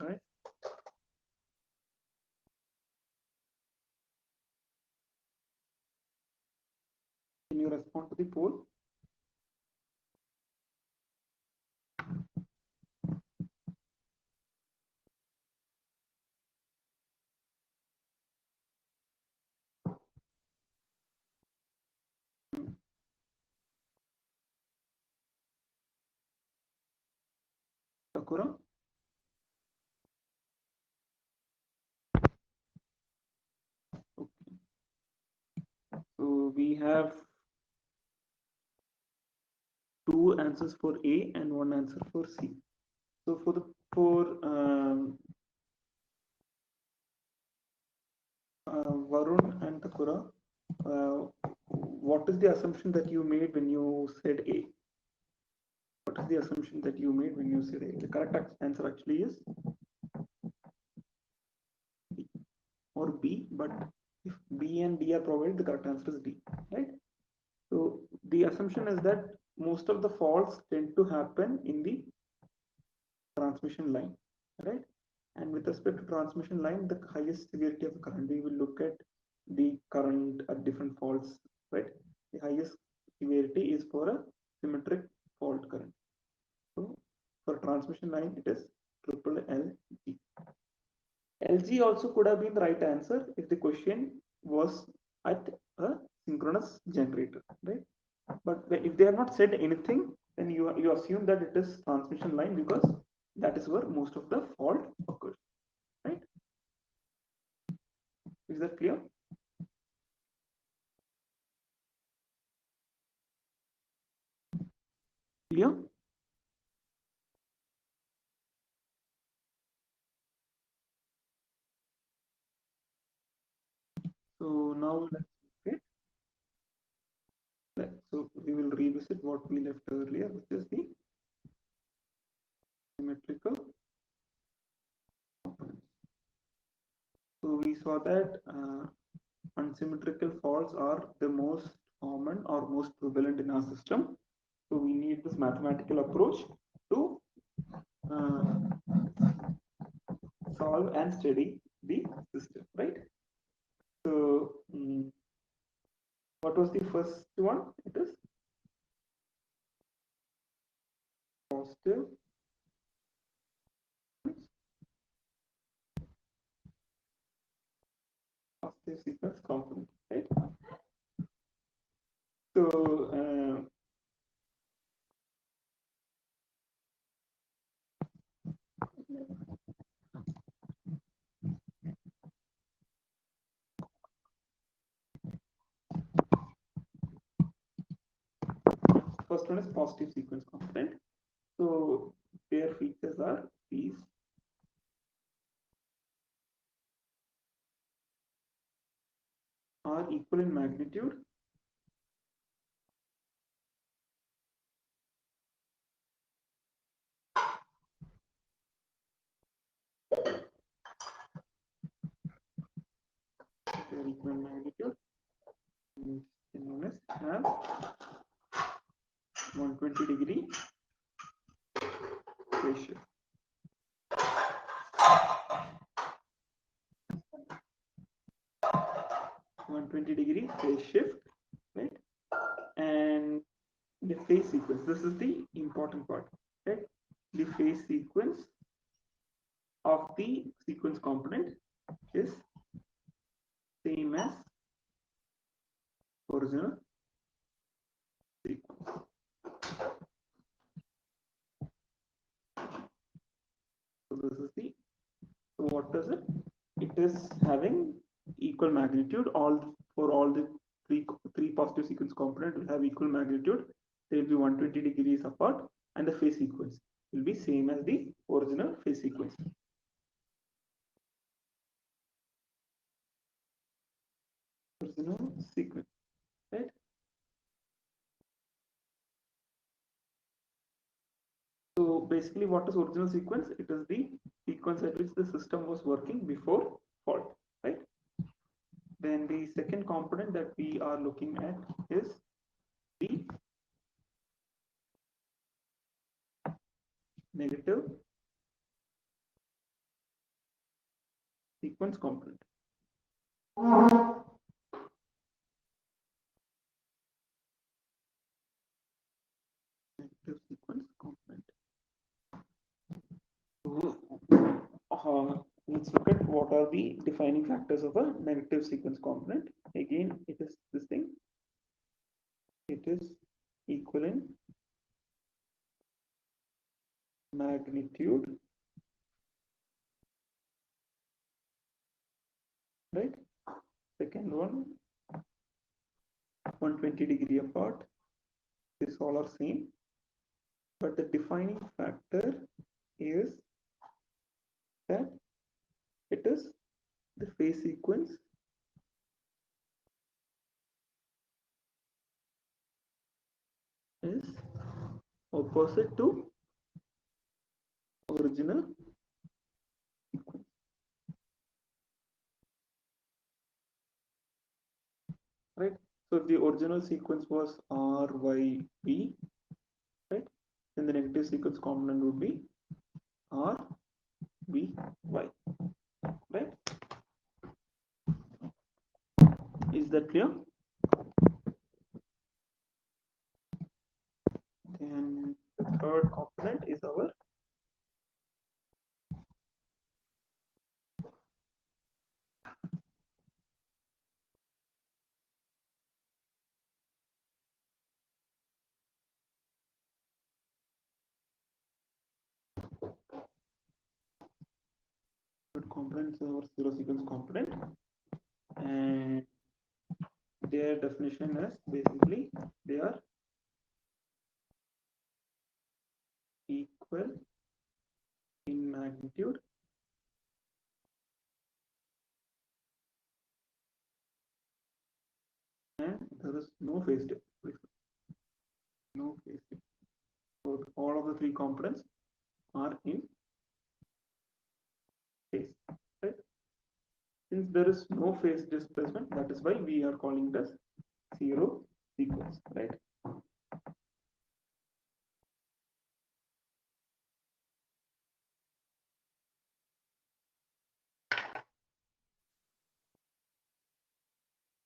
Right. Can you respond to the poll? Sakura? Okay. So we have two answers for A and one answer for C. So for Varun and Takura, what is the assumption that you made when you said A? What is the assumption that you made when you said A? The correct answer actually is D or B, but if B and D are provided, the correct answer is D, right? So the assumption is that most of the faults tend to happen in the transmission line, right? And with respect to transmission line, the highest severity of current, we will look at the current at different faults, right? The highest severity is for a symmetric fault current. So for transmission line, it is triple LG. LG also could have been the right answer if the question was at a synchronous generator, right? But if they have not said anything, then you assume that it is transmission line because that is where most of the fault occurs, right? Is that clear? Clear? So now let's so we will revisit what we left earlier, which is the symmetrical components. So we saw that unsymmetrical faults are the most common or most prevalent in our system. So we need this mathematical approach to uh, solve and study the system, right? So what was the first one? It is positive sequence component, right? So first one is positive sequence component. So their features are these. Are equal in magnitude. They are equal in magnitude. Synchronous have 120-degree phase shift. 120-degree phase shift, right? And the phase sequence. This is the important part, right? The phase sequence of the sequence component is same as original sequence. So this is the, so what does it? It is having equal magnitude. All for all the three positive sequence component will have equal magnitude. They will be 120 degrees apart, and the phase sequence will be same as the original phase sequence. Original sequence, right? So basically, what is original sequence? It is the sequence at which the system was working before fault, right? Then the second component that we are looking at is the negative sequence component. Negative sequence component. So, let's look at what are the defining factors of a negative sequence component. Again, it is this thing. It is equivalent magnitude, right? Second one, 120 degree apart. This all are same, but the defining factor is that it is the phase sequence is opposite to original sequence, right? So if the original sequence was RYB, right, then the negative sequence component would be RBY, right? Is that clear? Then the third component is our component is our zero sequence component, and their definition is basically they are equal in magnitude and there is no phase difference. No phase difference. So all of the three components are in phase, right? Since there is no phase displacement, that is why we are calling it as zero sequence, right?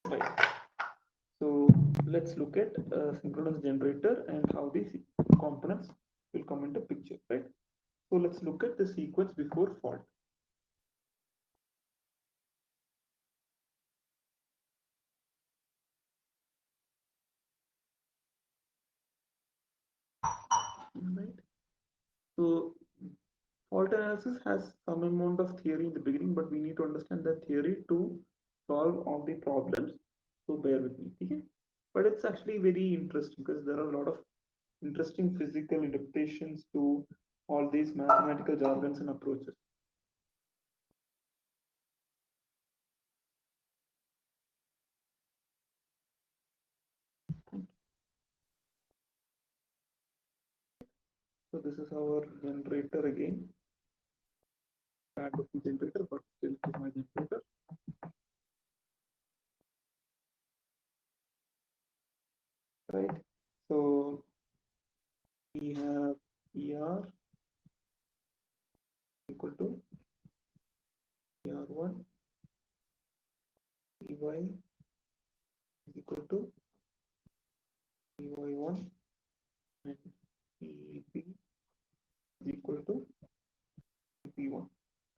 Right. So let's look at a synchronous generator and how these components will come into picture, right? So let's look at the sequence before fault. Right. So fault analysis has some amount of theory in the beginning, but we need to understand that theory to solve all the problems. So bear with me, okay? But it's actually very interesting because there are a lot of interesting physical interpretations to all these mathematical jargons and approaches. So this is our generator again. Bad looking generator, but still it is my generator. Right. So we have ER equal to ER1, EY is equal to EY1, and EB is equal to EP1,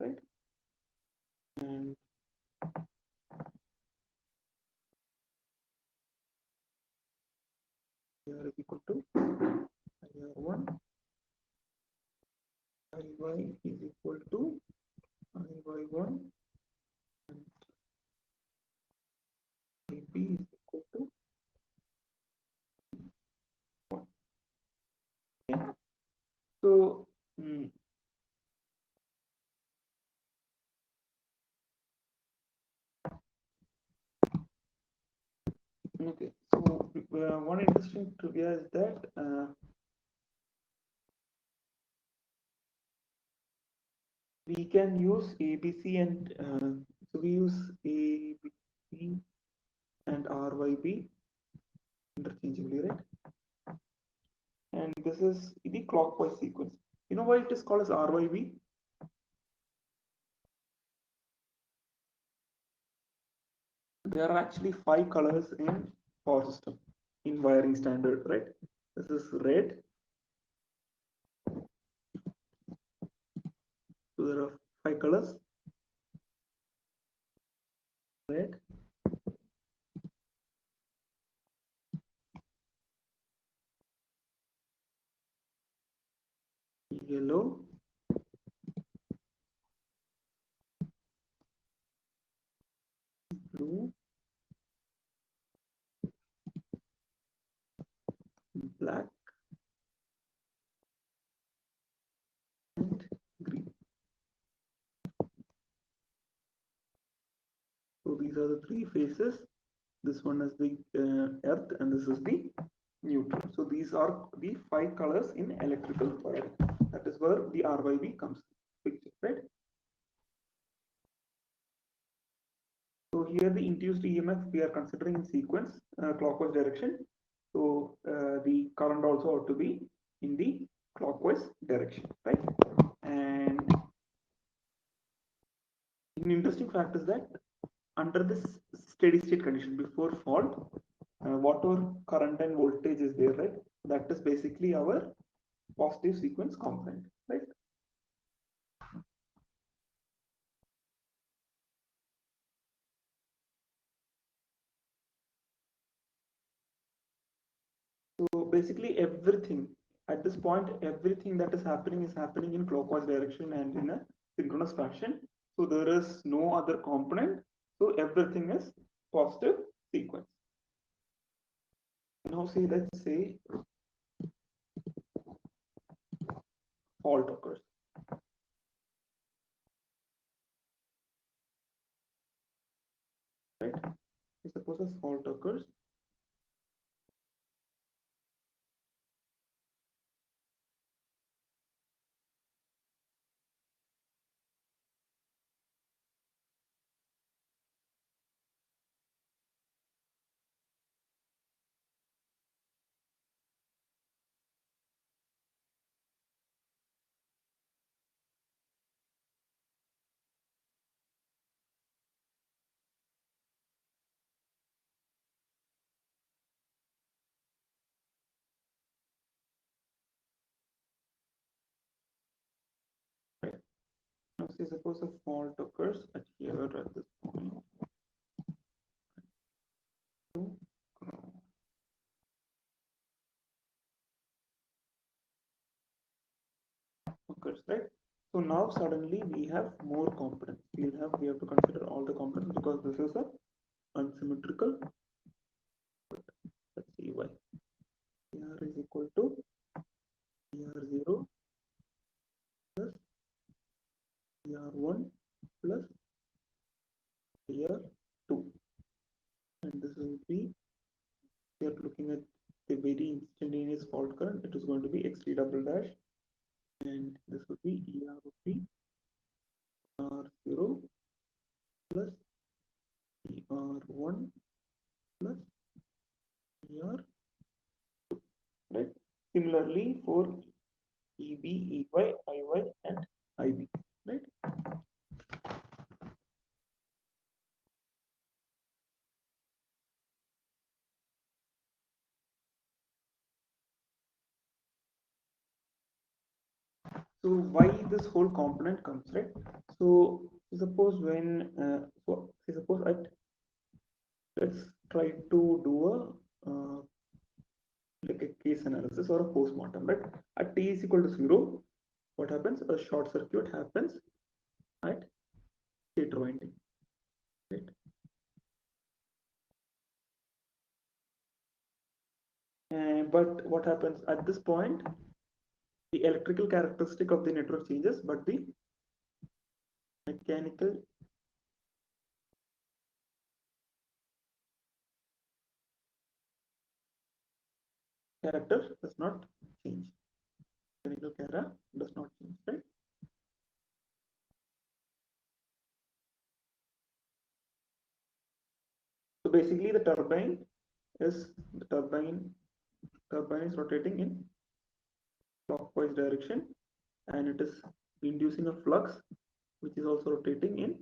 right? And ER is equal to IR1, IY is equal to IY1, and IP is equal to 1. Okay. So, okay. So, one interesting trivia is that we can use ABC and so we use ABC and RYB interchangeably, right? And this is the clockwise sequence. You know why it is called as RYB? There are actually 5 colors in power system in wiring standard, right? This is red. So there are 5 colors. Red, yellow, So these are the three phases. This one is the earth and this is the neutral. So these are the five colors in electrical Farad. That is where the RYB comes picture, right? So here the induced EMF we are considering in sequence clockwise direction. So the current also ought to be in the clockwise direction, right? And an interesting fact is that under this steady state condition before fault, whatever current and voltage is there, right? That is basically our positive sequence component, right? So basically everything at this point, everything that is happening in clockwise direction and in a synchronous fashion. So there is no other component. So everything is positive sequence. Now see, let's say fault occurs, right? Suppose a fault occurs. Right? Now see, suppose a fault occurs at here at this point. Occurs, right? So now suddenly we have more components. We have to consider all the components because this is a unsymmetrical. Let's see why. PR is equal to PR0 plus PR1 plus PR2, and this will be, we are looking at the very instantaneous fault current. It is going to be XT double dash, and this will be ER of P R0 plus ER1 plus ER2, right? Similarly for EB, EY, IY, and IB, right? So why this whole component comes, right? So suppose when suppose let's try to do a like a case analysis or a post-mortem, right? At t is equal to 0, what happens? A short circuit happens at stator winding, right? But what happens at this point? The electrical characteristic of the network changes, but the mechanical character does not change. Mechanical character does not change, right? So basically, the turbine is rotating in clockwise direction, and it is inducing a flux which is also rotating in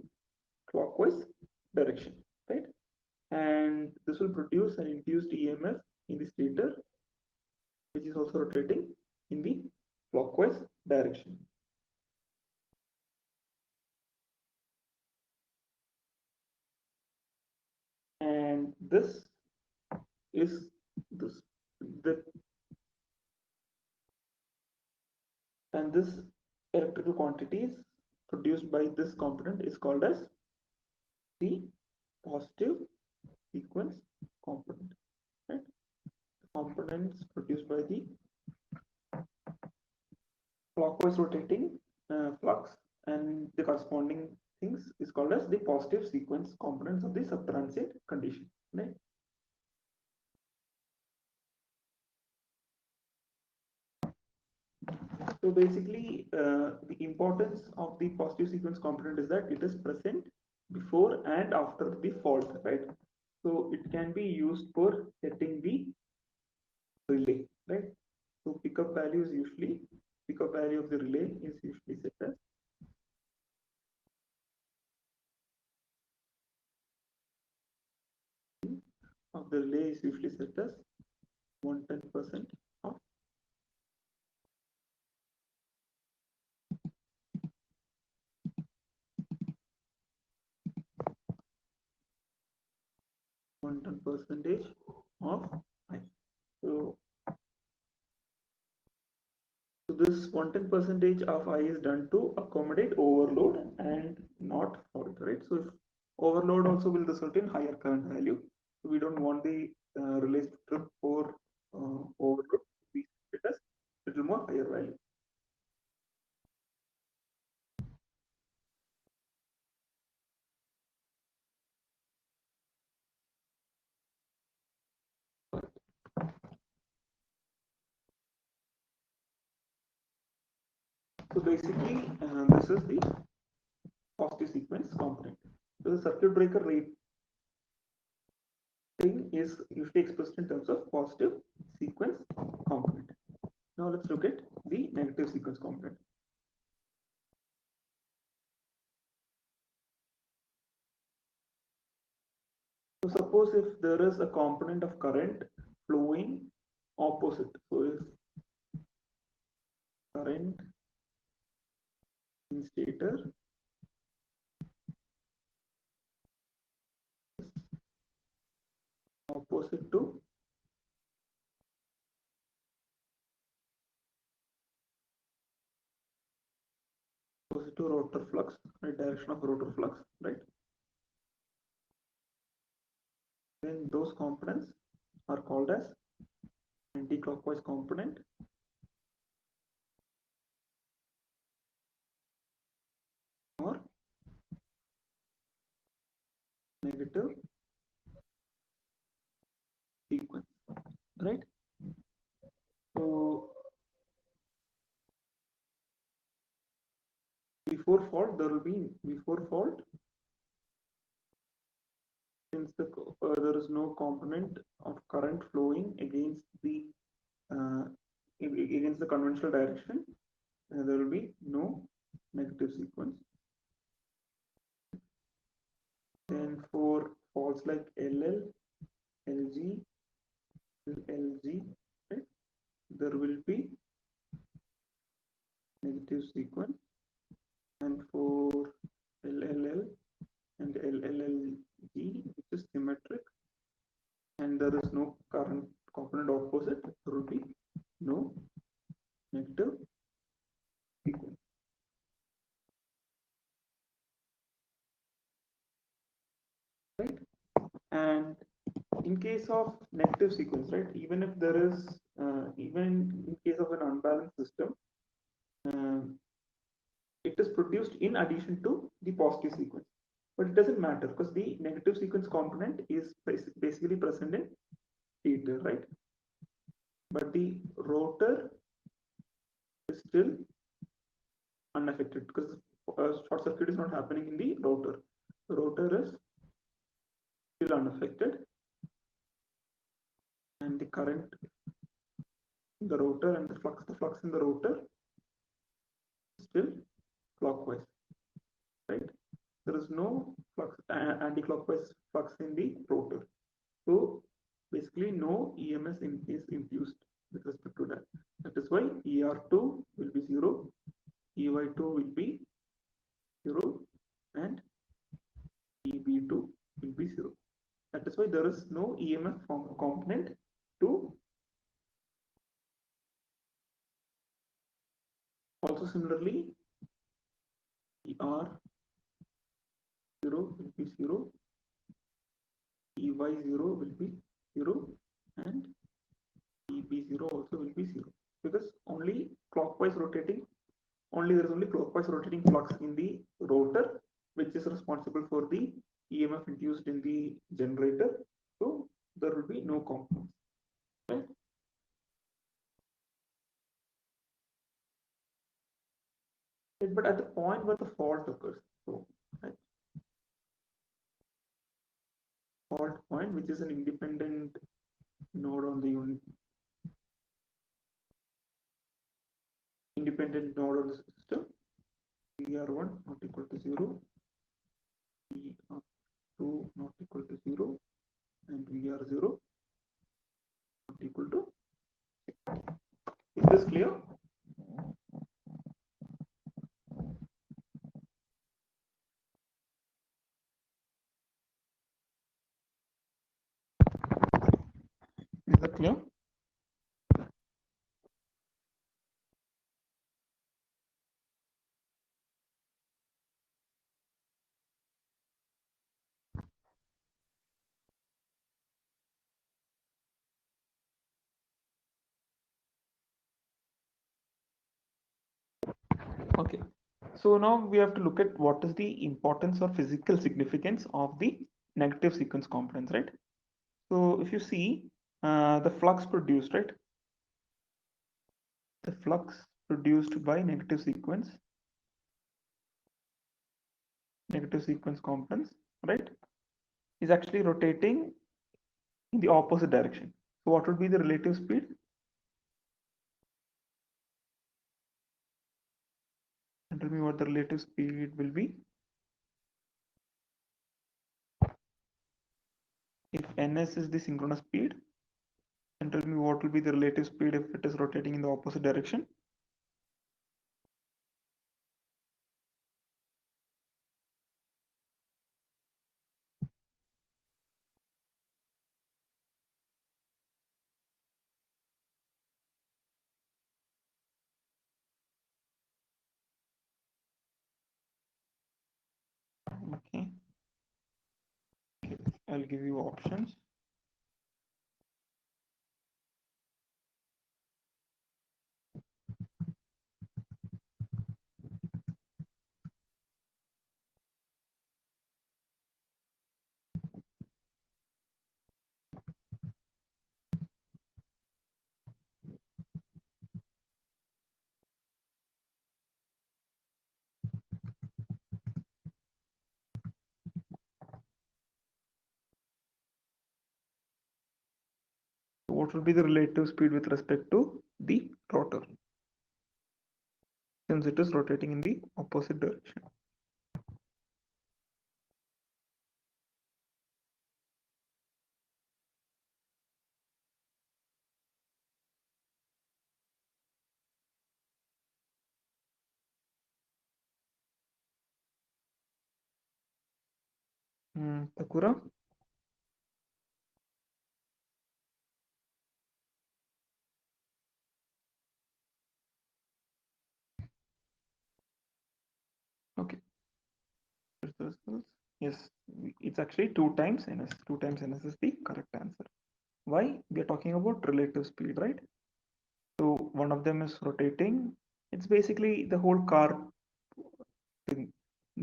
clockwise direction, right? And this will produce an induced EMF in the stator which is also rotating in the clockwise direction. And this is the and this electrical quantities produced by this component is called as the positive sequence component, right? Components produced by the clockwise rotating flux and the corresponding things is called as the positive sequence components of the subtransient condition, right? So basically, the importance of the positive sequence component is that it is present before and after the fault, right? So it can be used for setting the relay, right? So pickup value of the relay is usually set as of the relay is usually set as 110% of 110 percentage of I. So So this 110 percentage of I is done to accommodate overload and not fault, right? So if overload also will result in higher current value. So we don't want the relay strip for overload. We set it as little more higher value. So basically, this is the positive sequence component. So the circuit breaker rating is usually expressed in terms of positive sequence component. Now let's look at the negative sequence component. So suppose if there is a component of current flowing opposite, so if current in stator is opposite to rotor flux, right, direction of rotor flux, right? Then those components are called as anti-clockwise component or negative sequence, right? So before fault, there will be before fault, since there is no component of current flowing against the conventional direction, there will be no negative sequence. Then for faults like LL, LG, LG, right, there will be negative sequence. And for LLL and LLLG, which is symmetric, and there is no current component opposite, there will be no negative sequence. Right? And in case of negative sequence, right, even if there is, even in case of an unbalanced system, it is produced in addition to the positive sequence. But it doesn't matter because the negative sequence component is basically present in stator, right? But the rotor is still unaffected because short circuit is not happening in the rotor. The rotor is still unaffected, and the current in the rotor and the flux in the rotor is still clockwise, right? There is no flux, anti-clockwise flux in the rotor. So basically no EMS is infused with respect to that. That is why ER2 will be 0, EY2 will be 0, and EB2 will be 0. That is why there is no EMF component to. Also similarly, ER0 will be 0, EY0 will be 0, and EB0 also will be 0, because only there is only clockwise rotating flux in the rotor, which is responsible for the EMF induced in the generator. So there will be no components. Right? But at the point where the fault occurs, so right, fault point, which is an independent node on the unit, independent node on the system, VR1 not equal to 0, VR2 not equal to 0, and VR0 not equal to 6. Is this clear? Is that clear? Okay. So now we have to look at what is the importance or physical significance of the negative sequence components, right? So if you see the flux produced, right? The flux produced by negative sequence components, right, is actually rotating in the opposite direction. So what would be the relative speed? And tell me what the relative speed will be. If ns is the synchronous speed, and tell me what will be the relative speed if it is rotating in the opposite direction. Okay, I'll give you options. So what will be the relative speed with respect to the rotor, since it is rotating in the opposite direction? Takura? Okay. Yes, it's actually 2 times ns. 2 times ns is the correct answer. Why? We are talking about relative speed, right? So one of them is rotating. It's basically the whole car thing.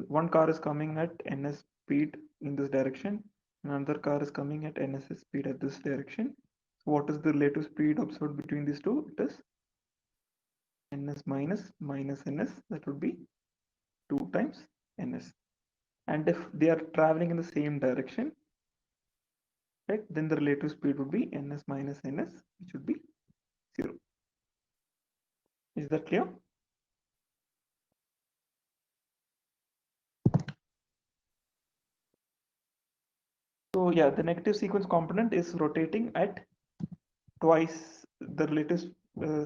One car is coming at ns speed in this direction, another car is coming at ns speed at this direction. So what is the relative speed observed between these two? It is ns minus ns. That would be 2 times ns. And if they are traveling in the same direction, right, then the relative speed would be ns minus ns, which would be 0. Is that clear? So yeah, the negative sequence component is rotating at twice the relative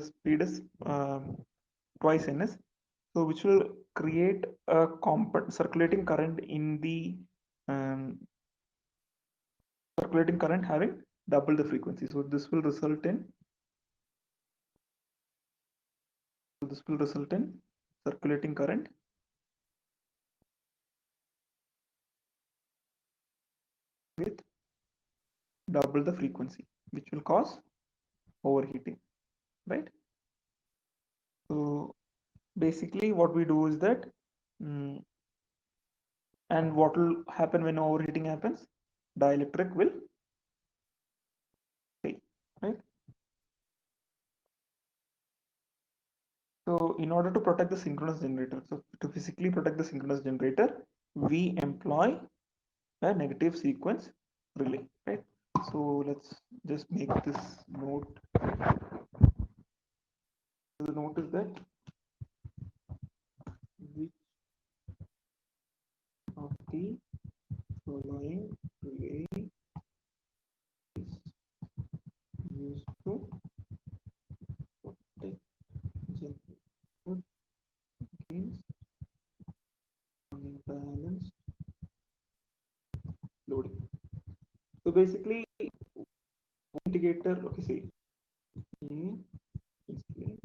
speed is twice ns, so which will create a circulating current in the um, circulating current having double the frequency. So this will result in circulating current with double the frequency, which will cause overheating, right? So basically what we do is that And what will happen when overheating happens? Dielectric will fail, right? So in order to protect the synchronous generator, so to physically protect the synchronous generator, we employ a negative sequence relay, right? So let's just make this note. The note is that which of the following relay is used to protect generator against unbalanced loading. So basically, indicator, okay, see, basically,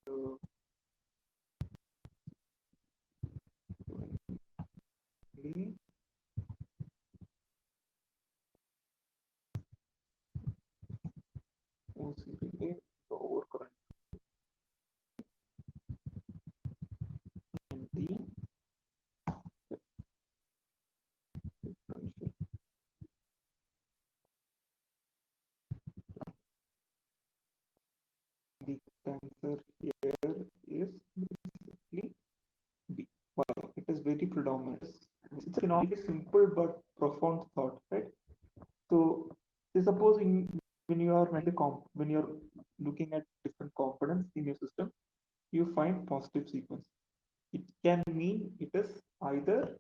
uh, OCPA, the overcurrent and the differential. The answer here is basically B. Why? It is very predominant. It's a not simple but profound thought, right? So, suppose when you are when you're looking at different components in your system, you find positive sequence. It can mean it is either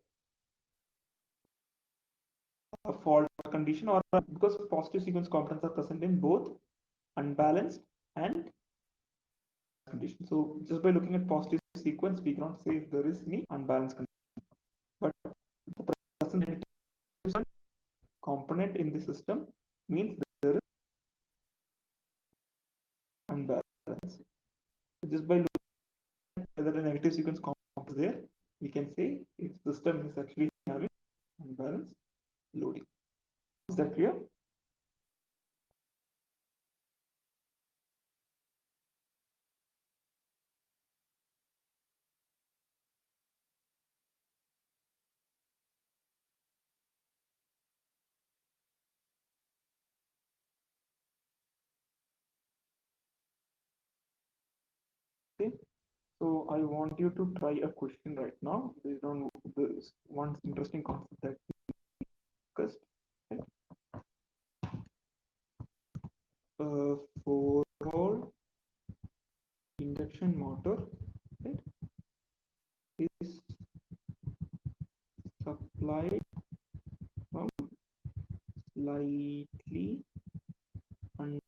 a fault condition or because positive sequence components are present in both unbalanced and condition. So just by looking at positive sequence, we cannot say if there is any unbalanced condition. But the present component in the system means there is unbalance. Just by looking at whether a negative sequence component is there, we can say if system is actually having unbalanced loading. Is that clear? Okay. So I want you to try a question right now based on this one interesting concept that we discussed. Okay. Four-volt induction motor, right, is supplied from slightly and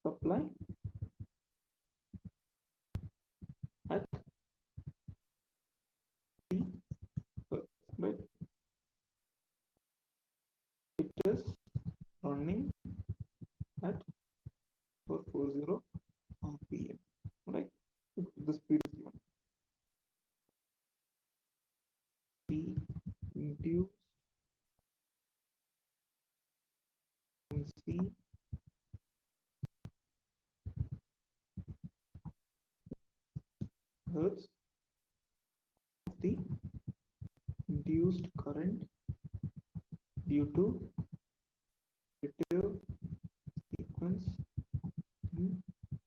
supply at 3 hertz, right? It is running at 440 RPM, right? The speed is given. The induced frequency hertz of the induced current due to negative sequence in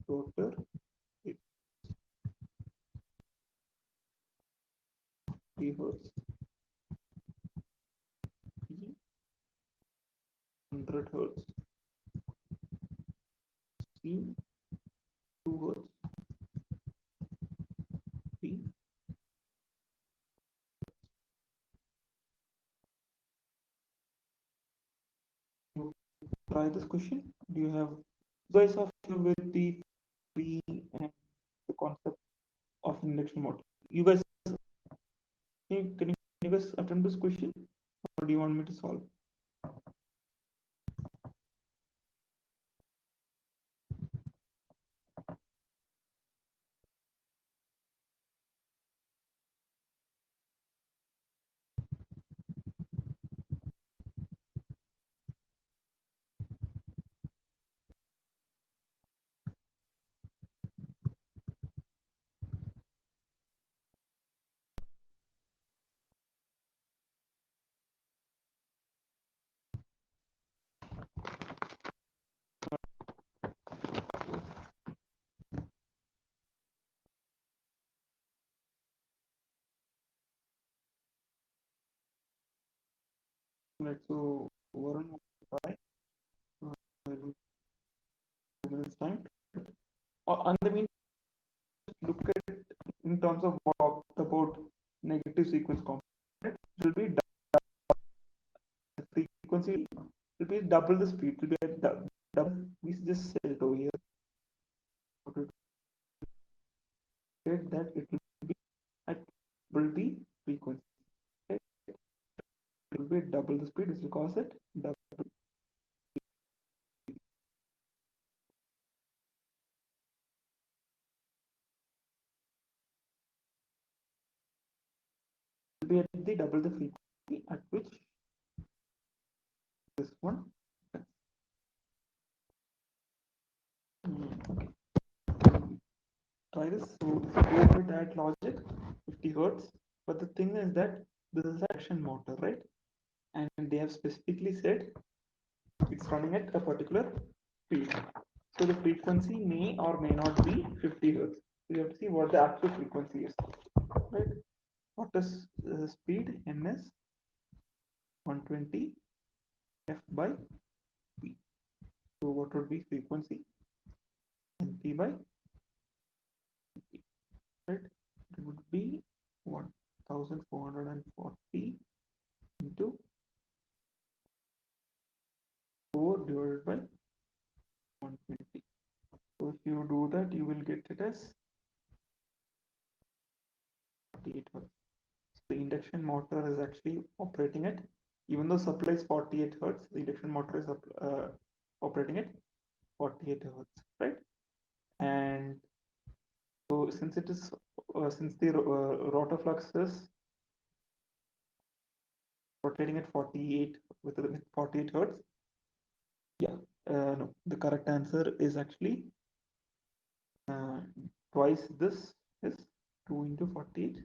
rotor is 3 hertz. P 100 hertz. C 2 hertz. P. Try this question. Do you have, you guys are familiar with the free and the concept of induction motor? You guys, can you guys attempt this question, or do you want me to solve? Right. So Varun will try. I will give this time. And the mean, look at it in terms of what I talked about negative sequence component. It will be the frequency will be double the speed. It will be at double. We just said it over here. Said that it will be at double the frequency. Okay? It will be double the speed. This will cause it double. It will be at the double the frequency at which this one. Okay. Try this. So go with that logic, 50 hertz. But the thing is that this is a action motor, right? And they have specifically said it's running at a particular speed. So the frequency may or may not be 50 hertz. So you have to see what the actual frequency is, right? What is the speed? Ns 120 f by p. So what would be frequency? Np by p, right? It would be 1440 into 4 divided by 120. So if you do that, you will get it as 48 hertz. So the induction motor is actually operating at, even though supply is 48 hertz, the induction motor is operating at 48 hertz, right? And so since it is, since the rotor flux is rotating at 48 with 48 hertz, yeah, no, the correct answer is actually twice this is 2 into 48.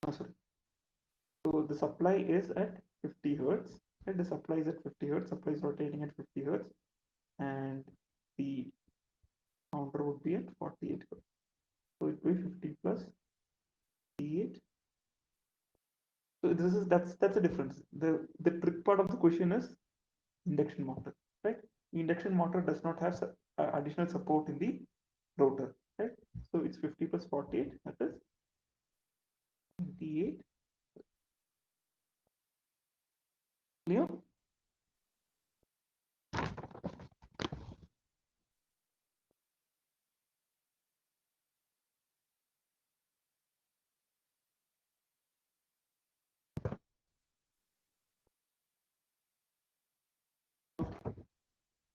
Oh, sorry. So the supply is at 50 hertz, and the supply is at 50 hertz, supply is rotating at 50 hertz, and the counter would be at 48 hertz. So it will be 50 plus 48. So this is that's a difference. The trick part of the question is induction motor, right? Induction motor does not have additional support in the rotor, right? So it's 50 plus 48, that is 28. Clear?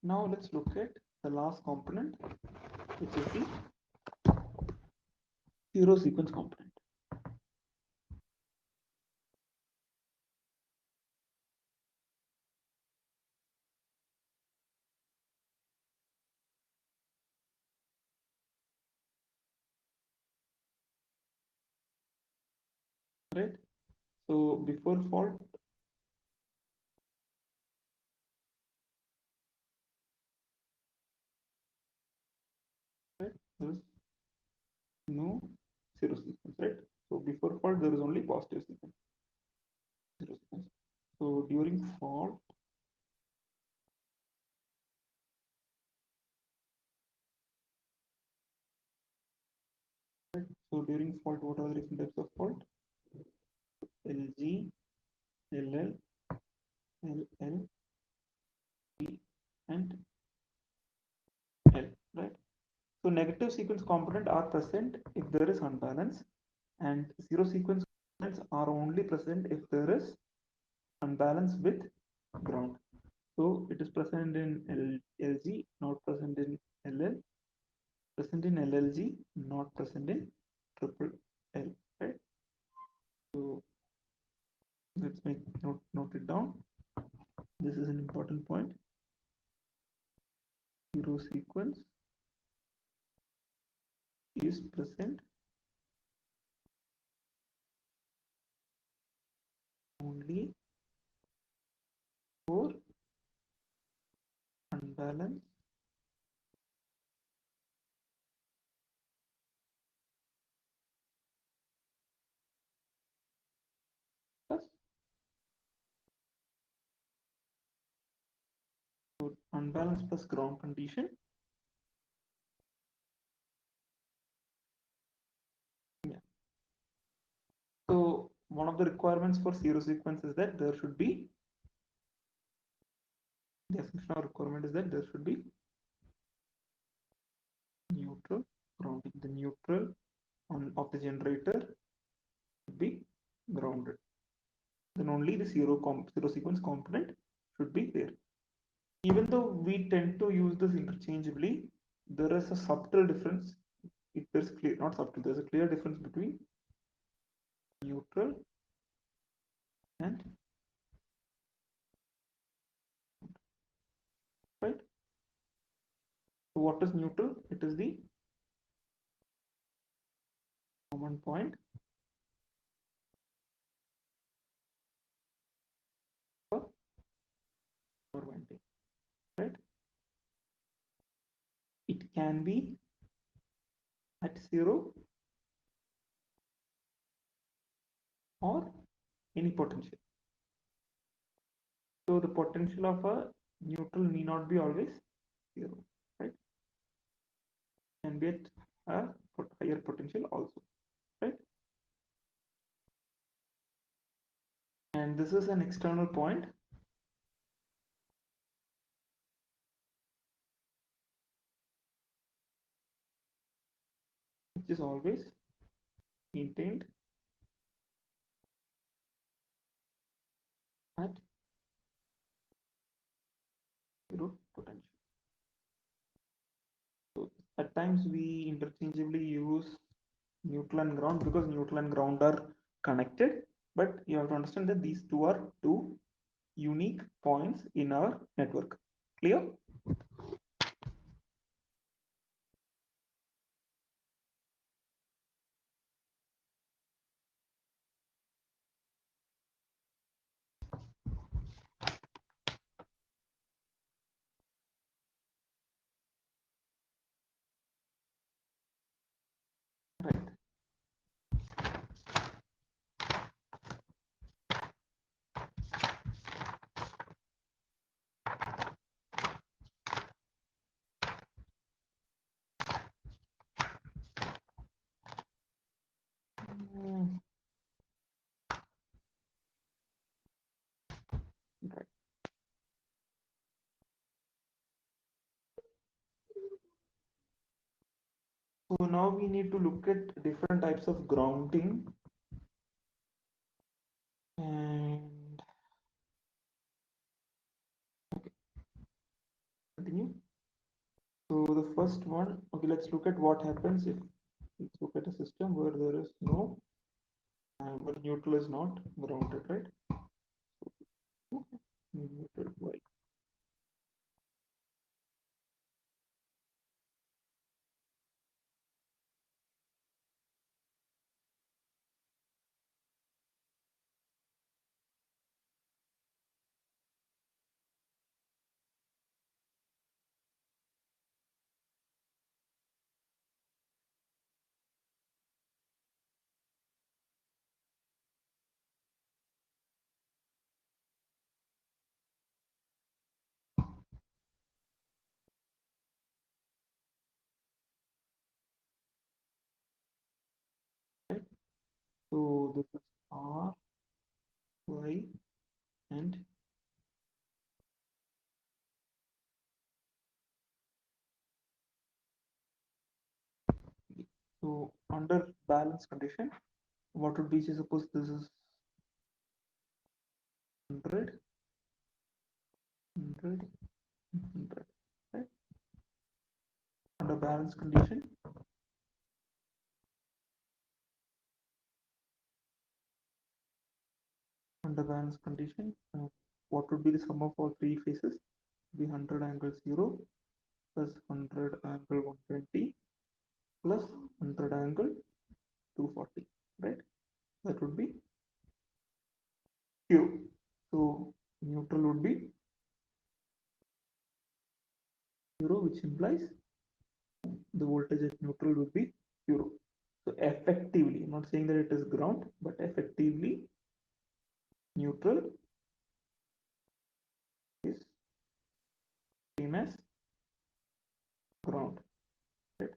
Now let's look at the last component, which is the zero sequence component. Right? So before fault, right, there is no zero sequence, right? So before fault, there is only positive sequence, zero sequence. So during fault, right? So during fault, what are the different types of fault? LG, LL, LL, P, and L, right? So negative sequence component are present if there is unbalance, and zero sequence components are only present if there is unbalance with ground. So it is present in LG, not present in LL, present in LLG, not present in triple L, right? So let's note it down. This is an important point. Zero sequence is present only for unbalance unbalanced plus ground condition. Yeah. So one of the requirements for zero sequence is that there should be, the assumption or requirement is that there should be neutral grounding. The neutral of the generator should be grounded. Then only the zero sequence component should be there. Even though we tend to use this interchangeably, there is a subtle difference. If there's clear, not subtle, there's a clear difference between neutral and right. So what is neutral? It is the common point for power winding, right? It can be at zero or any potential. So the potential of a neutral may not be always zero, right? Can be at a higher potential also, right? And this is an external point. Which is always maintained at zero potential. So at times we interchangeably use neutral and ground because neutral and ground are connected, but you have to understand that these two are two unique points in our network. Clear? Right. Right. So now we need to look at different types of grounding, and okay, continue. So the first one, okay, let's look at what happens if, let's look at a system where there is no, where neutral is not grounded, right? Okay. Neutral, why? Right? So this is R, Y, and B. So under balance condition, what would be, suppose this is 100, 100, 100, right? Under balance condition, what would be the sum of all three phases? Be 100 angle 0 plus 100 angle 120 plus 100 angle 240, right? That would be 0. So neutral would be 0, which implies the voltage at neutral would be 0. So effectively, I'm not saying that it is ground, but effectively neutral is same as ground, right?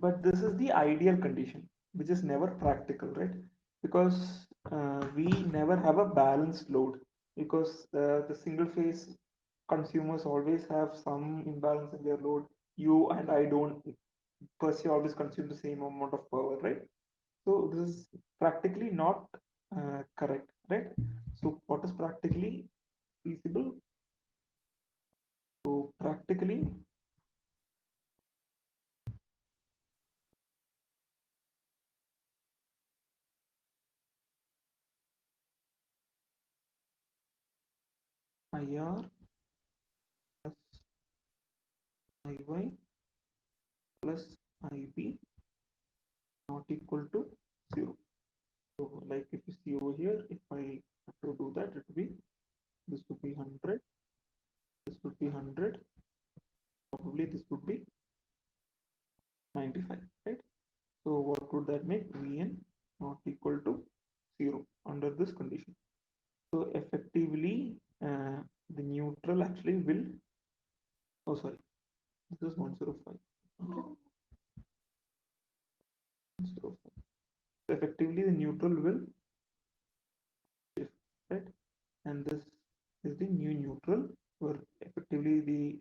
But this is the ideal condition, which is never practical, right? Because we never have a balanced load, because the single phase consumers always have some imbalance in their load. You and I don't per se always consume the same amount of power, right? So this is practically not correct, right? So what is practically feasible? So practically IR plus IY plus IB not equal to 0. So like if you see over here, if I have to do that, it would be, this would be 100, this would be 100, probably this would be 95, right? So what would that make? Vn not equal to 0 under this condition. So effectively, the neutral actually will, oh sorry, this is 105. Okay, 105. So effectively, the neutral will shift, right? And this is the new neutral, where effectively the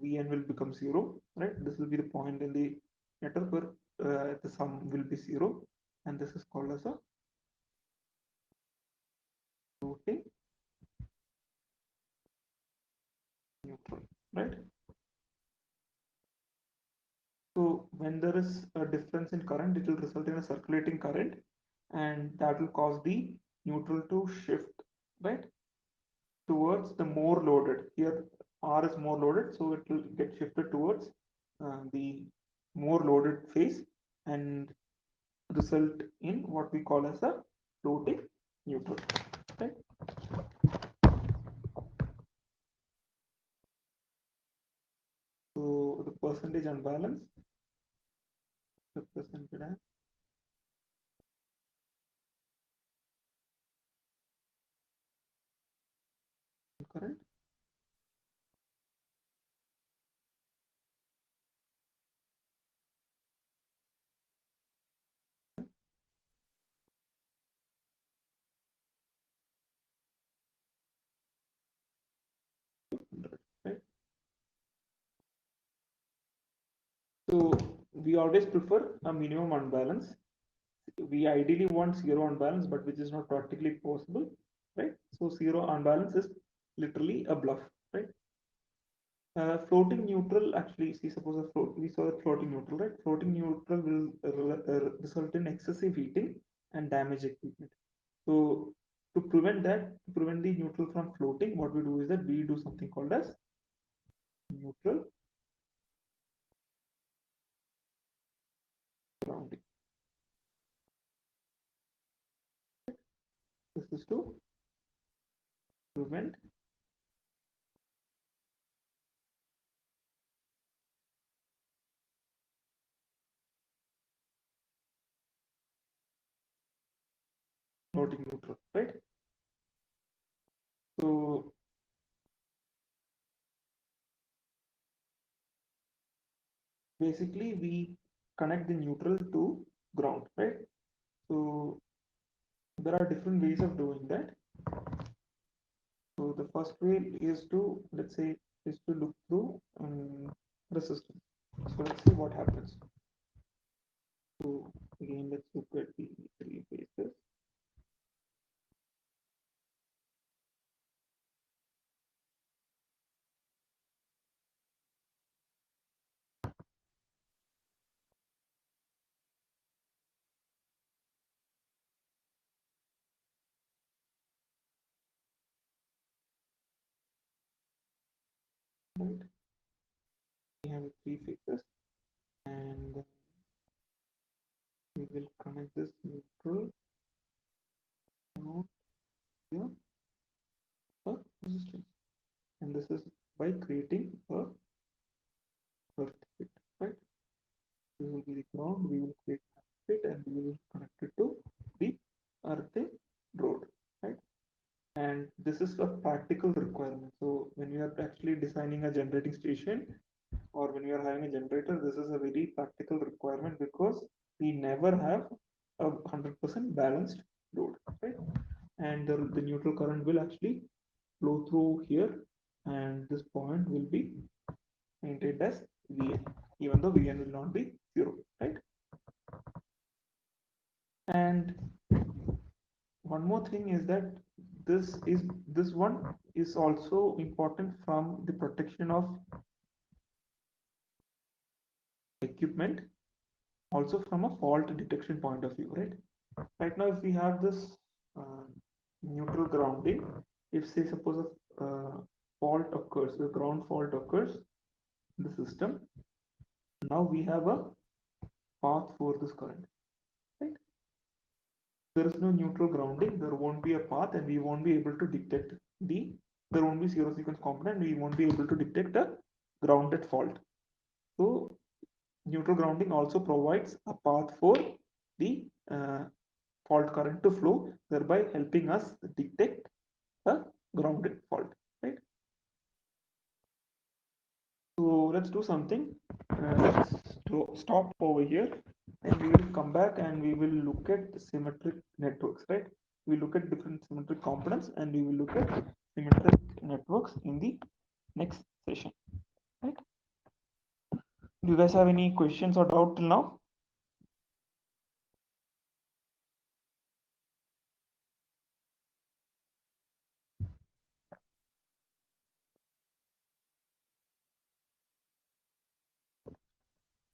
Vn will become 0, right? This will be the point in the network where the sum will be 0, and this is called as a floating neutral, right? So when there is a difference in current, it will result in a circulating current, and that will cause the neutral to shift, right, towards the more loaded. Here R is more loaded, so it will get shifted towards the more loaded phase and result in what we call as a floating neutral, right? So the percentage unbalance represented as current, right? So we always prefer a minimum unbalance. We ideally want zero unbalance, but which is not practically possible, right? So zero unbalance is literally a bluff, right? Floating neutral actually, see, suppose we saw a floating neutral, right? Floating neutral will result in excessive heating and damage equipment. So to prevent that, to prevent the neutral from floating, what we do is that we do something called as neutral grounding. This is to prevent floating neutral, right? So basically we connect the neutral to ground, right? So there are different ways of doing that. So the first way is to, let's say, is to look through resistance. So let's see what happens. So again, let's look at the three phases. Right? We have three phases, and we will connect this neutral node here for resistance, and this is by creating a circuit, right? This will be the ground. We will create it, and we will connect it to the earthing road, right? And this this is a practical requirement. So when we are actually designing a generating station, or when we are having a generator, this is a very practical requirement because we never have a 100% balanced load, right? And the neutral current will actually flow through here, and this point will be maintained as Vn, even though Vn will not be zero, right? And one more thing is that this one is also important from the protection of equipment, also from a fault detection point of view, right? Right now, if we have this uh, neutral grounding, if say suppose a fault occurs, the ground fault occurs in the system, now we have a path for this current, right? There is no neutral grounding, there won't be a path, and we won't be able to detect there won't be zero sequence component, we won't be able to detect a grounded fault. So neutral grounding also provides a path for the fault current to flow, thereby helping us detect a grounded fault, right? So let's do something. Let's stop over here, and we will come back and we will look at symmetric networks, right? We look at different symmetric components, and we will look at symmetric networks in the next session, right? Do you guys have any questions or doubt till now?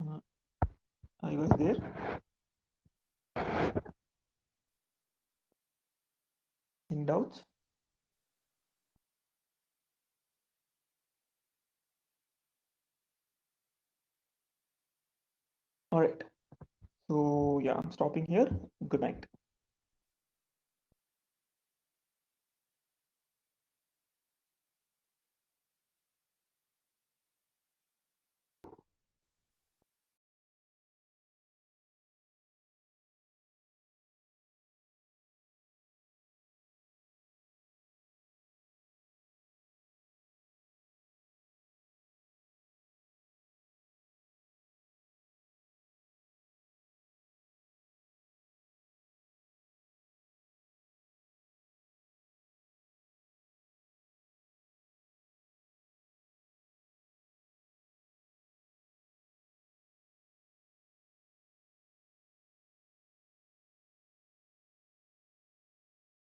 Uh, are you guys there? Any doubts? All right. So yeah, I'm stopping here. Good night.